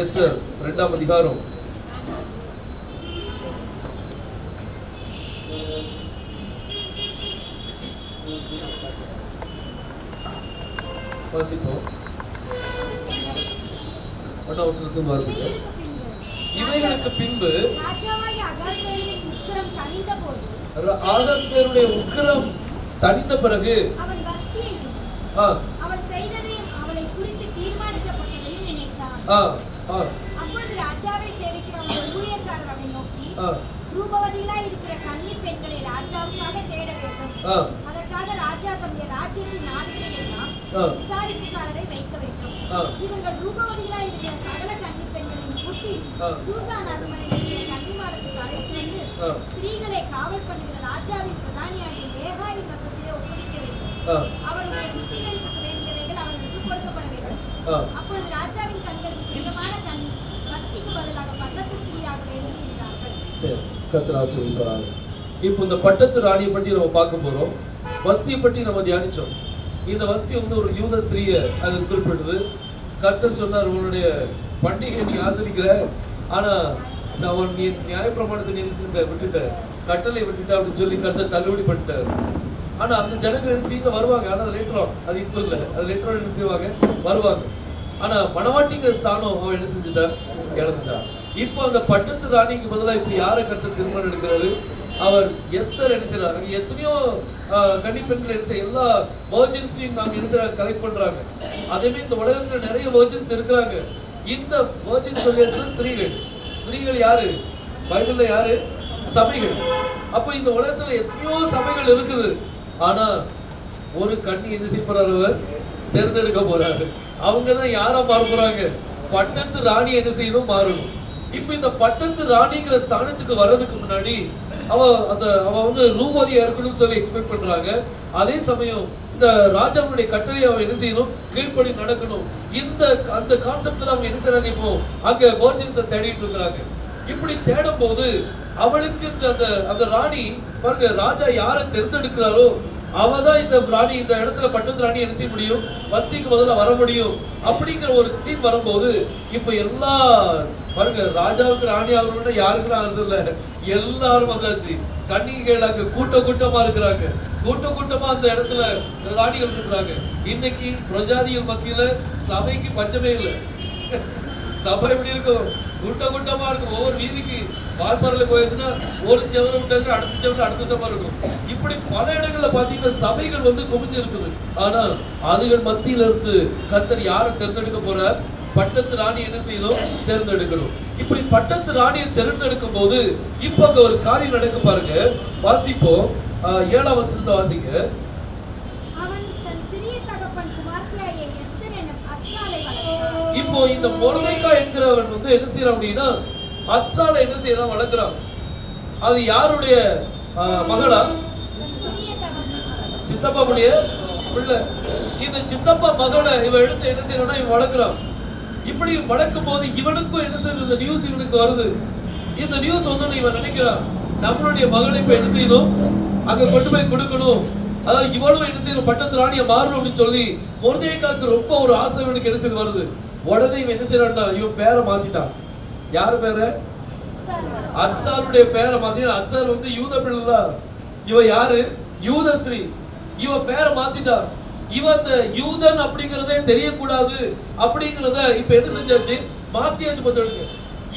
Esther 2ஆம் அதிகாரம் வாசிப்போம். 1ஆம் வசனத்திலிருந்து வாசிப்போம். இவைகளுக்கு பின்பு ஆகாஸ்வேருடைய உக்கிரம் தணிந்த பிறகு அவன் செய்ததையும் அவனை குறித்து தீர்மானிக்கப்பட்டதையும் நினைத்தான். அப்பொழுது ராஜாவை சேவிக்கிற ஒரு ஊழியக்காரர் அவனை நோக்கி, ரூபவதிகளாய் இருக்கிற கன்னி பெண்களை ராஜாவுக்காக தேட வேண்டும். அதற்காக ராஜா தம்முடைய ராஜ்யத்தின் நாடுகளில் எல்லாம் விசாரிப்புக்காரரை வைக்க வேண்டும். இவர்கள் ரூபவதிகளாய் இருக்கிற சகல கன்னி பெண்களையும் கூட்டி சூசான் அரண்மனையில் இருக்கிற கன்னிமாடத்துக்கு அழைத்து வந்து ஸ்திரீகளை காவல் பண்ணுகிற ராஜாவின் பிரதானியாகிய ஏகாயின் வசத்திலே ஒப்புவிக்க வேண்டும். அவருடைய சுத்திகரிப்புக்கு வேண்டியவைகள் அவர்களுக்கு கொடுக்கப்பட வேண்டும். அப்பொழுது ராஜாவின் கண்களுக்கு பிரியமான கன்னி வஸ்திக்கு பதிலாக பட்டத்து ஸ்திரீயாக வேண்டும் என்றார்கள். சரி, கர்த்தர் ஆசீர்வதிப்பாராக. இப்போ இந்த பட்டத்து ராணியை பற்றி நம்ம பார்க்க போறோம். வஸ்தியை பற்றி நம்ம தியானிச்சோம். இந்த வஸ்தி வந்து ஒரு யூத ஸ்திரீயை அது குறிப்பிடுது. கர்த்தர் சொன்னார், உன்னுடைய பண்டிகை நீ ஆசரிக்கிற, ஆனா நான் நீ நியாயப்பிரமாணத்தை நீ விட்டுட்ட, கட்டளை விட்டுட்ட அப்படின்னு சொல்லி கர்த்தர் தள்ளுபடி பண்ணிட்டார். ஆனா அந்த ஜனங்கள் சீக்கிரம் வருவாங்க. ஆனா அது லேட்டரும், அது இப்போ இல்லை, அது லேட்டரும் என்ன செய்வாங்க, வருவாங்க. ஆனா மணவாட்டிங்கிற ஸ்தானம் அவன் என்ன செஞ்சுட்டா, இழந்துட்டான். இப்போ அந்த பட்டத்து ராணிக்கு பதிலாக இப்ப யாரை கர்த்தர் திருமணம் எடுக்கிறாரு, அவர் எஸ்தர் என்ன செய்யறாரு. அங்க எத்தனையோ கன்னி பெண்கள் என்ன செய்ய, எல்லா வர்ஜின்ஸையும் நாங்க என்ன செய்ய கலெக்ட் பண்றாங்க. அதேமாதிரி இந்த உலகத்துல நிறைய வர்ஜின்ஸ் இருக்கிறாங்க. இந்த வர்ஜின்ஸ் ஸ்திரீகள். ஸ்திரீகள் யாரு பைபிள்ல, யாரு? சபைகள். அப்ப இந்த உலகத்துல எத்தனையோ சபைகள் இருக்குது. ஆனா ஒரு கன்னி என்ன செய்ய போறாரு, அவர் தேர்ந்தெடுக்க போறாரு. அவங்கதான் யாரா மாற போறாங்க, பட்டத்து ராணி என்ன செய்யணும், மாறணும். இப்ப இந்த பட்டத்து ராணிங்கிற ஸ்தானத்துக்கு வர்றதுக்கு முன்னாடி அவ வந்து ரூபவதியா இருக்கணும்னு சொல்லி எக்ஸ்பெக்ட் பண்றாங்க. அதே சமயம் இந்த ராஜாவுடைய கட்டளை அவன் என்ன செய்யணும், கீழ்ப்படி நடக்கணும். அந்த கான்செப்ட்ல அவங்க என்ன செய்யறாங்க, இப்போ அங்க வர்ஜின்ஸை தேடிட்டு இருக்கிறாங்க. இப்படி தேடும் போது அவளுக்கு அந்த ராணி பாருங்க, ராஜா யாரை தேர்ந்தெடுக்கிறாரோ அவதான் இந்த ராணி, இந்த இடத்துல பட்டத்து ராணி என்ன செய்ய முடியும், வஸ்திக்கு பதிலா வர முடியும். அப்படிங்கிற ஒரு சீன் வரும்போது இப்ப எல்லா பாருங்க, ராஜாவுக்கு ராணி ஆகணும்னா யாருக்குன்னு ஆசை இல்லை, எல்லாரும் வந்தாச்சு. கன்னிகைகளாக கூட்டமா இருக்கிறாங்க. கூட்டமா அந்த இடத்துல ராணிகள் இருக்கிறாங்க. இன்னைக்கு பிரஜாதிகள் மத்தியில சபைக்கு பஞ்சமே இல்லை. சபை எப்படி இருக்கும், கூட்டமா இருக்கும். ஒவ்வொரு வீதிக்கு வால்பாறையில போயிடுச்சுன்னா ஒரு செவரை விட்டாச்சுன்னா அடுத்த செவரை அடுத்த சபை இருக்கும். இப்படி பல இடங்கள்ல பாத்தீங்கன்னா சபைகள் வந்து குமிஞ்சு இருக்குது. ஆனா அதுகள் மத்தியில இருந்து கர்த்தர் யாரை தேர்ந்தெடுக்க போறார், பட்டத்து ராணி என்ன செய்யணும், தேர்ந்தெடுக்கணும். இப்படி பட்டத்து ராணியை தேர்ந்தெடுக்கும் போது இப்ப அங்க ஒரு காரியம் நடக்க பாருங்க. வாசிப்போம். 7ஆம் வசனத்தை வாசிங்க. இப்போ இந்த மொர்தெக்காய் என்கிறவன் வந்து என்ன செய்யறான் அப்படின்னா, அத்சாலை என்ன செய்யறான், வளர்க்கிறான். அது யாருடைய மகளா, சித்தப்பாவுடைய பிள்ளை. இந்த சித்தப்பா மகளை இவன் எடுத்து என்ன செய்யறான்னா இவன் வளர்க்கிறான். இப்படி வளர்க்கும் போது இவனுக்கும் என்ன செய்யுது, இந்த நியூஸ் இவனுக்கு வருது. இந்த நியூஸ் வந்து இவன் நினைக்கிறான், நம்மளுடைய மகளை இப்ப என்ன செய்யணும், அங்க கொண்டு போய் கொடுக்கணும். அதாவது இவனும் என்ன செய்யணும், பட்டத்து ராணியை மாறணும் அப்படின்னு சொல்லி மொர்தெக்காய்க்கு ரொம்ப ஒரு ஆசை இவனுக்கு என்ன செய்து வருது. உடனே இவன் என்ன செய்யறான்டா, இவன் பேரை மாத்திட்டான். யாரு பேரை, அத்சாலுடைய பேரை மாத்திட்டான். அத்சால் வந்து யூத பிள்ளை, இவ யாரு, யூத ஸ்திரீ. இவ பேரை மாத்திட்டான். இவன் அந்த யூதன் அப்படிங்கறதே தெரியக்கூடாது அப்படிங்கறத இப்ப என்ன செஞ்சாச்சு, மாத்தியாச்சு. பார்த்துடுங்க,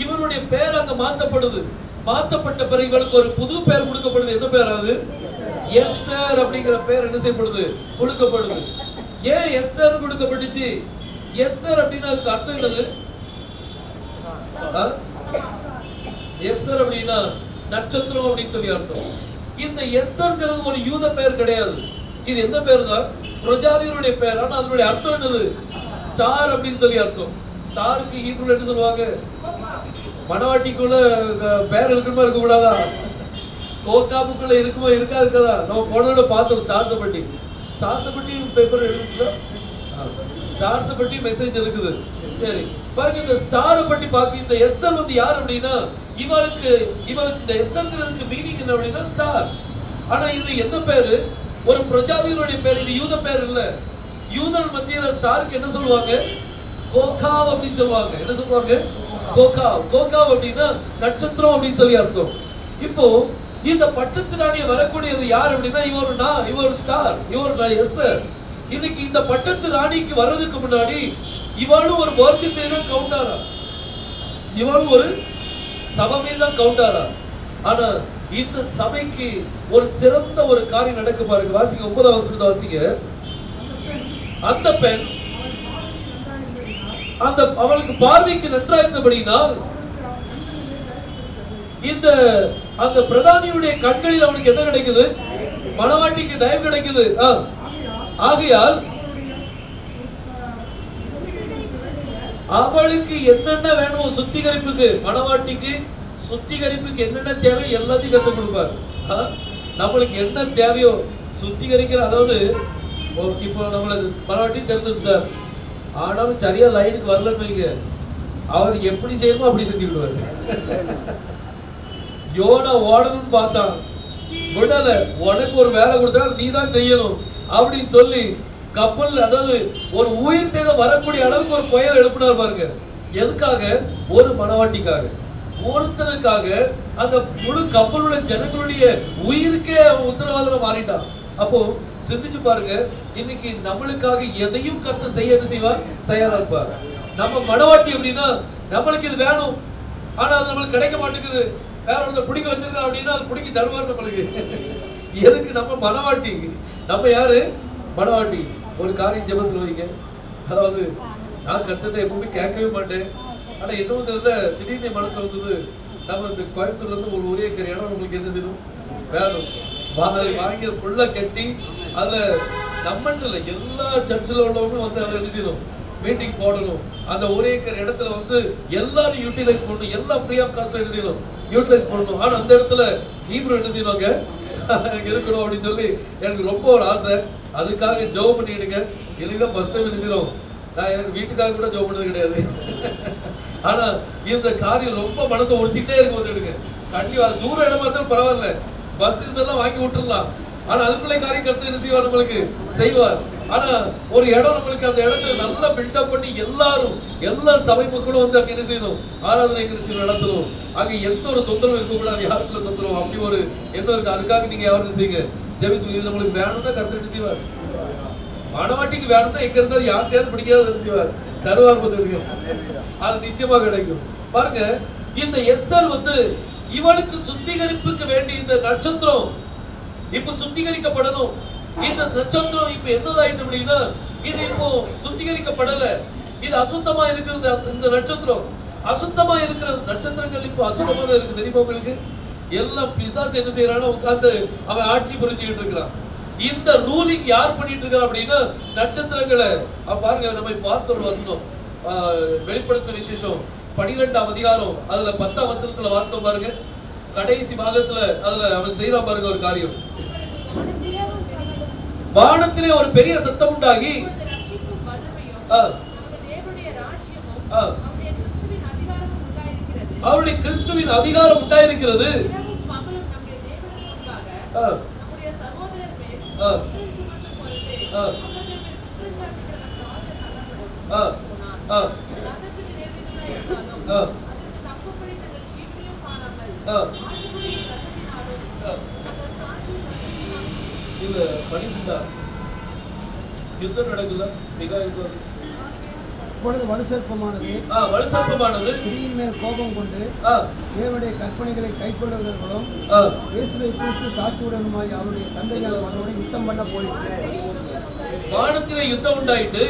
இவனுடைய பேர் அங்க மாத்தப்படுது. மாத்தப்பட்ட பிறகு இவனுக்கு ஒரு புது பேர் கொடுக்கப்படுது. என்ன பேர் அது, எஸ்தர் அப்படிங்கிற பேர் என்ன செய்யப்படுது, கொடுக்கப்படுது. ஏன் எஸ்தர் கொடுக்கப்பட்டுச்சு, எஸ்தர் அப்படின்னா அதுக்கு அர்த்தம் என்னது, எஸ்தர் அப்படின்னா நட்சத்திரம் அப்படின்னு சொல்லி அர்த்தம். இந்த எஸ்தர்ங்கிறது ஒரு யூத பெயர் கிடையாது. இது என்ன பேர் தான், பிரஜாதிகளுடைய பெயர். ஆனா அதனுடைய அர்த்தம் என்னது, ஸ்டார் அப்படின்னு சொல்லி அர்த்தம். ஸ்டாருக்கு ஹீப்ருல என்ன சொல்லுவாங்க, மணவாட்டிக்குள்ள பேர் இருக்குமா இருக்க கூடாதா, கோகா புக்குள்ள இருக்குமா இருக்காதா? நம்ம போனோட பார்த்தோம் ஸ்டார்ஸ் பற்றி பேப்பர் இருக்குதா? ஸ்டார்ஸ் பற்றி மெசேஜ் இருக்குது. சரி பாருங்க, இந்த ஸ்டாரை பற்றி பார்க்க இந்த எஸ்தர் வந்து யார் அப்படின்னா, இவளுக்கு இந்த எஸ்தர்ங்கிறதுக்கு மீனிங் என்ன அப்படின்னா ஸ்டார். ஆனா இது என்ன பேரு? ஒரு பிரஜாதிகளுடைய பேர். இது யூத பேர் இல்ல. யூதர் மத்தியில ஸ்டாருக்கு என்ன சொல்லுவாங்க? கோகாவ் அப்படின்னு சொல்லுவாங்க. என்ன சொல்லுவாங்க? கோகாவ் அப்படின்னா நட்சத்திரம் அப்படின்னு சொல்லி அர்த்தம். இப்போ இந்த பட்டத்து ராணியை வரக்கூடியது யார் அப்படின்னா, இவர் ஸ்டார், இவர் எஸ்தர். இன்னைக்கு இந்த பட்டத்து ராணிக்கு வர்றதுக்கு முன்னாடி இவளும் ஒரு வர்ஜின் தான் கவுண்ட் ஆறா, இவளும் ஒரு சபை தான் கவுண்ட் ஆறா. ஆனா இந்த சபைக்கு ஒரு சிறந்த ஒரு காரியம் நடக்க பாருங்க. வாசிங்க 9ஆம் வசனத்தை வாசிங்க. அந்த பெண் அவளுக்கு பார்வைக்கு நன்றாயிருந்தபடியினால் அந்த பிரதானியுடைய கண்களில் அவனுக்கு என்ன கிடைக்குது? மணவாட்டிக்கு தயவு கிடைக்குது. ஆகையால் அவளுக்கு என்னென்ன வேணுமோ சுத்திகரிப்புக்கு, மணவாட்டிக்கு சுத்திகரிப்புக்கு என்னென்ன தேவை எல்லாத்தையும் கற்றுக் கொடுப்பார். நம்மளுக்கு என்ன தேவையோ சுத்திகரிக்கிற, அதாவது இப்போ நம்மள மணவாட்டி தெரிஞ்சுட்டார், ஆனாலும் சரியா லைனுக்கு வரலன்னு வைங்க, அவர் எப்படி செய்யணுமோ அப்படி செஞ்சு விடுவார். யோனா ஓடணும்னு பார்த்தான், விடல, உனக்கு ஒரு வேலை கொடுத்தா நீ தான் செய்யணும் அப்படின்னு சொல்லி கப்பல், அதாவது ஒரு உயிர் சேதம் வரக்கூடிய அளவுக்கு ஒரு புயல் எழுப்பினார் பாருங்க. எதுக்காக? ஒரு மணவாட்டிக்காக, ஒருத்தனுக்காக. அந்த முழு கப்பலுடைய ஜனங்களுடைய உயிருக்கே அவன் உத்தரவாதம் மாறிட்டான். அப்போ சிந்திச்சு பாருங்க, இன்னைக்கு நம்மளுக்காக எதையும் கர்த்தர் செய்ய என்ன செய்வார்? தயாரா இருப்பார். நம்ம மணவாட்டி அப்படின்னா நம்மளுக்கு இது வேணும், ஆனா அது நம்மளுக்கு கிடைக்க மாட்டேங்குது. வேற ஒருத்தர் பிடிக்க வச்சிருக்கா அப்படின்னா அது பிடிக்கி தருவார் நம்மளுக்கு. எதுக்கு? நம்ம மணவாட்டி. நம்ம யாரு? மணவாட்டி. ஒரு காரியம் ஜெபத்தில் வைங்க. அதாவது நான் கர்த்தரை எப்பவுமே கேட்கவே மாட்டேன், ஆனா என்னவும் தெரியல, திடீர்னு மனசுல வந்தது, நம்ம இந்த கோயம்புத்தூர்ல இருந்து ஒரு ஒரே இடம் நம்மளுக்கு என்ன செய்யணும்? வேணும். வாங்கி ஃபுல்லா கட்டி அதுல நம்மன்ட்டு இல்லை, எல்லா சர்ச்சில் உள்ளவங்களும் வந்து அதை என்ன செய்யணும்? மீட்டிங் போடணும். அந்த ஒரே இடத்துல வந்து எல்லாரும் யூட்டிலைஸ் பண்ணணும், எல்லாம் ஃப்ரீ ஆஃப் காஸ்ட்ல என்ன செய்யணும்? யூட்டிலைஸ் பண்ணணும். ஆனா அந்த இடத்துல ஹீப்ரு என்ன செய்வாங்க? இருக்கணும் அப்படின்னு சொல்லி எனக்கு ரொம்ப ஒரு ஆசை. அதுக்காக ஜெபம் பண்ணிடுங்க. எனக்கு ஃபர்ஸ்ட் டைம் என்ன செய்யணும்? நான் எனக்கு வீட்டுக்காக கூட ஜெபம் பண்ணது கிடையாது. ஆனா இந்த காரியம் ரொம்ப மனசை உறுத்திட்டே இருக்கும். வந்துடுங்க கண்டிப்பா. தூரம் இடமா இருந்தாலும் பரவாயில்ல, பஸ் எல்லாம் வாங்கி விட்டுடலாம். ஆனா அதுக்குள்ளே காரியம் கர்த்தர் என்ன செய்வார்? நம்மளுக்கு செய்வார். ஆனா ஒரு இடம் நம்மளுக்கு அந்த இடத்துல நல்லா பில்டப் பண்ணி எல்லா சபை மக்களும் வந்து அங்க என்ன செய்யணும்? ஆராதனை நடத்தணும். அங்க எந்த ஒரு தொந்தரவும் இருக்கக்கூடாது, யாருக்குள்ள தொந்தரவும் அப்படி ஒரு எண்ணம் இருக்கு. அதுக்காக நீங்க யாரும் செய்யுங்க, ஜெபிச்சு. இது நம்மளுக்கு வேணும்னா கர்த்தர் என்ன செய்வார்? மணவாட்டிக்கு வேணும்னா எங்க இருந்தாலும் யார்கிட்டயாவது பிடிக்காத என்ன செய்வார்? தருவார். அது நிச்சயமா கிடைக்கும். பாருங்க, இந்த எஸ்தர் வந்து இவளுக்கு சுத்திகரிப்புக்கு வேண்டிய இந்த நட்சத்திரம் இப்ப சுத்திகரிக்கப்படணும். இந்த நட்சத்திரம் இப்ப என்னதாயிட்டு அப்படின்னா, இது இப்போ சுத்திகரிக்கப்படல, இது அசுத்தமா இருக்கு. இந்த நட்சத்திரம் அசுத்தமா இருக்கிற நட்சத்திரங்கள் இப்போ அசுத்தமா இருக்கு. தெரியுமா உங்களுக்கு? எல்லாம் பிசாசு என்ன செய்யறான்னு உட்கார்ந்து அவன் ஆட்சி புரிஞ்சுக்கிட்டு இருக்கிறான். இந்த ரூலிங் யார் பண்ணிட்டு இருக்கா அப்படின்னா நட்சத்திரங்களை. பாருங்க, நம்ம வாசல் வசனம் வெளிப்படுத்தின விசேஷம் 12ஆம் அதிகாரம் அதுல 10ஆம் வசனத்துல வாசனம் பாருங்க. கடைசி பாகத்துல அதுல அவன் செய்யறான் பாருங்க ஒரு காரியம். வானத்திலே ஒரு பெரிய சத்தம் உண்டாகி அவருடைய கிறிஸ்துவின் அதிகாரம் உண்டாயிருக்கிறது. இல்ல படிக்கா யுத்தம் நடக்கல. இப்பொழுது வலுசற்பமானது ஸ்திரீயின் மேல் கோபம் கொண்டு தேவனுடைய கற்பனைகளை கைக்கொள்ளுகிறவர்களும் இயேசுவை கிறிஸ்து சாட்சியுடனுமாய் அவருடைய தந்தையான மகனோடு யுத்தம் பண்ண போயிற்று. வானத்திலே யுத்தம் உண்டாயிட்டு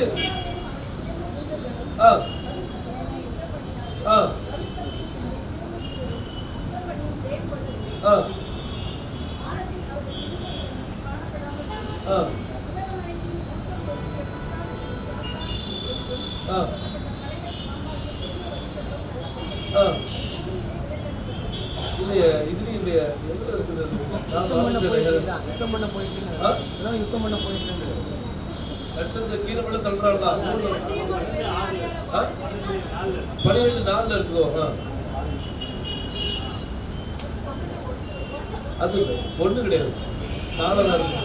இல்லையா? இதுலயும் இல்லையா? எதுல இருக்குது? யுத்தம் பண்ண போயிட்டு நட்சத்திர கீழே விட தள்ளுறாங்களா? 12:4 இருக்குதோ? அது ஒண்ணு கிடையாது, 4 இருக்கு.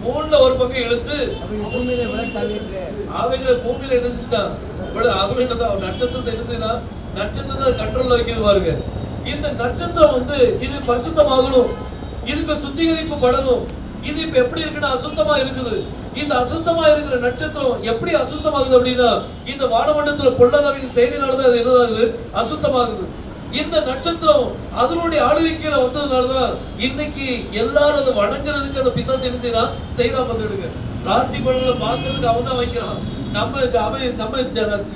3ல ஒரு பக்கம் இழுத்து அவைகளை பூமியில என்ன செஞ்சுட்டான்? அதுவும் என்னதான் நட்சத்திரத்தை என்ன செய்யலாம்? நட்சத்திரத்தை கண்ட்ரோல்ல வைக்கிறது பாருங்க. இந்த நட்சத்திரம் வந்து இது பரிசுத்தமாகணும், இதுக்கு சுத்திகரிப்பு படணும். இது இப்ப எப்படி இருக்குன்னா அசுத்தமா இருக்குது. இந்த அசுத்தமா இருக்கிற நட்சத்திரம் எப்படி அசுத்தமாகுது அப்படின்னா இந்த வானமண்டலத்துல பொல்லாதவின் செயலினாலதான் அது என்னதாகுது? அசுத்தமாகுது. இந்த நட்சத்திரம் அதனுடைய ஆளுகையில வந்ததுனாலதான் இன்னைக்கு எல்லாரும் அதை வணங்குறதுக்கு அந்த பிசாசு என்ன செய்யறான் பார்த்துடுங்க. ராசி பலன்களை பார்க்கறதுக்கு அவன் தான் வைக்கிறான். நம்ம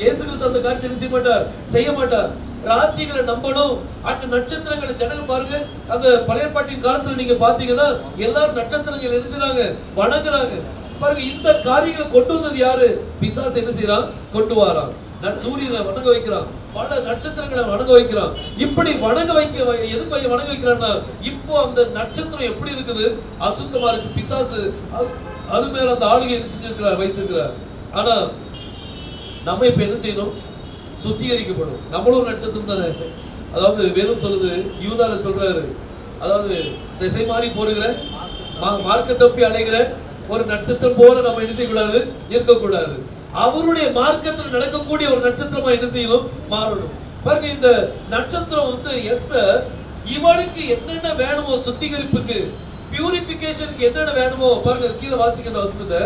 இயேசு கிறிஸ்து அந்த காரியத்தை என்ன செய்ய மாட்டார்? செய்ய மாட்டார். ராசிகளை நம்பணும். அந்த நட்சத்திரங்களை ஜனங்க பாருங்க, அந்த பழைய பாட்டின் காலத்துல நீங்க பாத்தீங்கன்னா எல்லாரும் நட்சத்திரங்கள் என்ன செய்றாங்க? வணங்குறாங்க. பாருங்க, இந்த காரியங்களை கொண்டு வந்தது யாரு? பிசாசு என்ன செய்யறான்? கொண்டு வரான். சூரியனை வணங்க வைக்கிறான், பல நட்சத்திரங்களை வணங்க வைக்கிறான். இப்படி வணங்க எதுக்கு வணங்க வைக்கிறான்னா இப்போ அந்த நட்சத்திரம் எப்படி இருக்குது? அசுத்தமா இருக்கு. பிசாசு அது மேல அந்த ஆளுகை என்ன செஞ்சிருக்கிறார்? வைத்திருக்கிறார். ஆனா நம்ம இப்ப என்ன செய்யணும்? சுத்திகரிக்கப்படும். நம்மளும் நட்சத்திரம் தானே. அதாவது வேதம் சொல்லுது, யூதால சொல்றாரு, அதாவது திசை மாறி போருகிற மார்க்க தப்பி அலைகிற ஒரு நட்சத்திரம் போல நம்ம என்ன செய்யக்கூடாது? இருக்கக்கூடாது. அவருடைய மார்க்கத்தில் நடக்கக்கூடிய ஒரு நட்சத்திரமா என்ன செய்யணும்? மாறணும். பாருங்க, இந்த நட்சத்திரம் வந்து எஸ்தர் இவளுக்கு என்னென்ன வேணுமோ, சுத்திகரிப்புக்கு பியூரிபிகேஷனுக்கு என்னென்ன வேணுமோ பாருங்க, கீழே வாசிக்கிற வசனத்தை.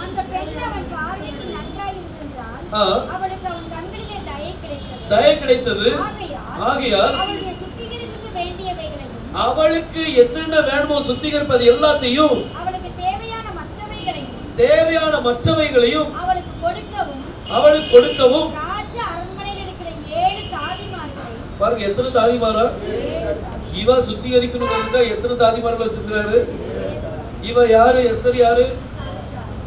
அந்த பெண் அவன் பார்வைக்கு நன்றாய் இருந்தால் அவளுக்கு அவன் கண்களிலே தயை கிடைத்தது. ஆகையால் அவளுடைய சுத்திகரிப்புக்கு வேண்டியவைகளையும் அவளுக்கு என்னென்ன வேணுமோ சுத்திகரிப்பது எல்லாத்தையும் தேவையான மற்றவைகளையும் அவளுக்கு கொடுக்கவும் ராஜ அரண்மனையில் இருக்கிற 7 தாதிமார்களை பாருங்க, எத்தனை தாதிமாரா? இவ சுத்திகரிக்கணும். எத்தனை தாதிமார்கள் வச்சிருக்கிறாரு? இவ யாரு? எஸ்தர் யாரு?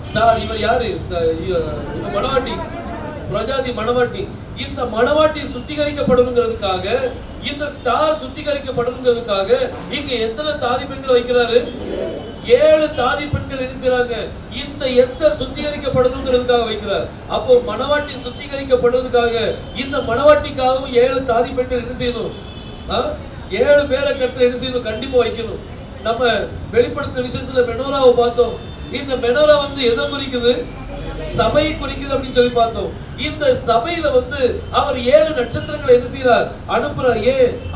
ஸ்டார். இவர் யாரு? மணவாட்டி, பிரஜாதி மணவாட்டி. இந்த மணவாட்டி சுத்திகரிக்கப்படுங்கிறதுக்காக, இந்த ஸ்டார் சுத்திகரிக்கப்படுங்கிறதுக்காக இங்க எத்தனை தாதி பெண்கள் வைக்கிறாரு? 7 தாதி பெண்கள் என்ன செய்றாங்க? இந்த எஸ்தர் சுத்திகரிக்கப்படுங்கிறதுக்காக வைக்கிறார். அப்போ மணவாட்டி சுத்திகரிக்கப்படுறதுக்காக இந்த மணவாட்டிக்காகவும் 7 தாதி பெண்கள் என்ன செய்யணும்? 7 பேரை கருத்துல என்ன செய்யணும்? கண்டிப்பா வைக்கணும். நம்ம வெளிப்படுத்தின விசேஷத்துல மெனோராவை பார்த்தோம். இந்த மெனோரா வந்து எதை குறிக்குது? சபை குறிக்குது அப்படின்னு சொல்லி பார்த்தோம். இந்த சபையில வந்து அவர் 7 நட்சத்திரங்களை என்ன செய்யறார்? அனுப்புறார்.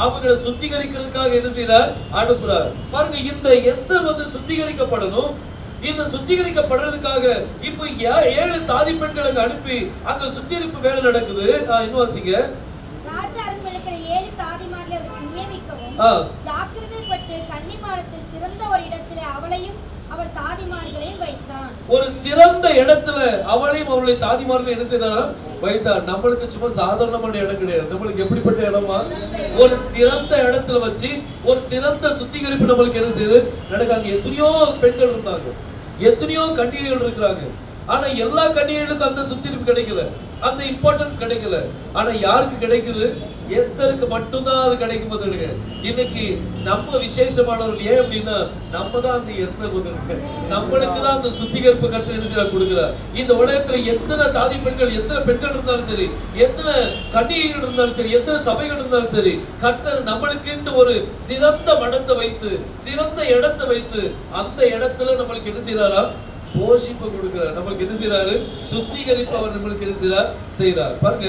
அவங்களை சுத்திகரிக்கிறதுக்காக என்ன செய்யறார்? அனுப்புறார். பாருங்க, இந்த எஸ்தர் வந்து சுத்திகரிக்கப்படணும். இந்த சுத்திகரிக்கப்படுறதுக்காக இப்போ 7 தாதி பெண்களை அனுப்பி அங்க சுத்திகரிப்பு வேலை நடக்குது. இன்னும் வாசிங்க. ராஜா அரண்மனைக்கு 7 தாதிமார்களை நியமிக்கவும் ஜாக்கிரதைப்பட்டு கன்னிமாடத்தில் சிறந்த ஒரு இடத்திலே அவளையும் அவள் தாதிமார்களையும் வைத்தான். ஒரு சிறந்த இடத்துல அவளையும் அவளை தாதிமார்கள் என்ன செய்தாரா? வைத்தார். நம்மளுக்கு சும்மா சாதாரணமான இடம் கிடையாது. நம்மளுக்கு எப்படிப்பட்ட இடமா? ஒரு சிறந்த இடத்துல வச்சு ஒரு சிறந்த சுத்திகரிப்பு நம்மளுக்கு என்ன செய்யுது? நடக்காங்க. எத்தனையோ பெண்கள் இருந்தாங்க, எத்தனையோ கன்னிகைகள் இருக்கிறாங்க. ஆனா எல்லா கன்னிகைகளுக்கும் அந்த சுத்திகரிப்பு கிடைக்கல, அந்த இம்பார்ட்டன்ஸ் கிடைக்கல. ஆனா யாருக்கு கிடைக்குது? எஸ்தருக்கு மட்டும்தான் அது கிடைக்கும். போது இன்னைக்கு நம்ம விசேஷமானவர்கள். ஏன் அப்படின்னா நம்ம தான் அந்த எஸ்தர் போதுருக்கு. நம்மளுக்கு தான் அந்த சுத்திகரிப்பு கருத்து என்ன செய்ய கொடுக்கிறார். இந்த உலகத்துல எத்தனை தாதி பெண்கள், எத்தனை பெண்கள் இருந்தாலும் சரி, எத்தனை கன்னிகைகள் இருந்தாலும் சரி, எத்தனை சபைகள் இருந்தாலும் சரி, கர்த்தர் நம்மளுக்கு ஒரு சிறந்த மடத்தை வைத்து, சிறந்த இடத்தை வைத்து, அந்த இடத்துல நம்மளுக்கு என்ன செய்யறாரா? போஷிப்பு கொடுக்கிறார். நம்மளுக்கு என்ன செய்யறாரு? சுத்திகரிப்பு அவர் நம்மளுக்கு என்ன செய்யறார். பாருங்க,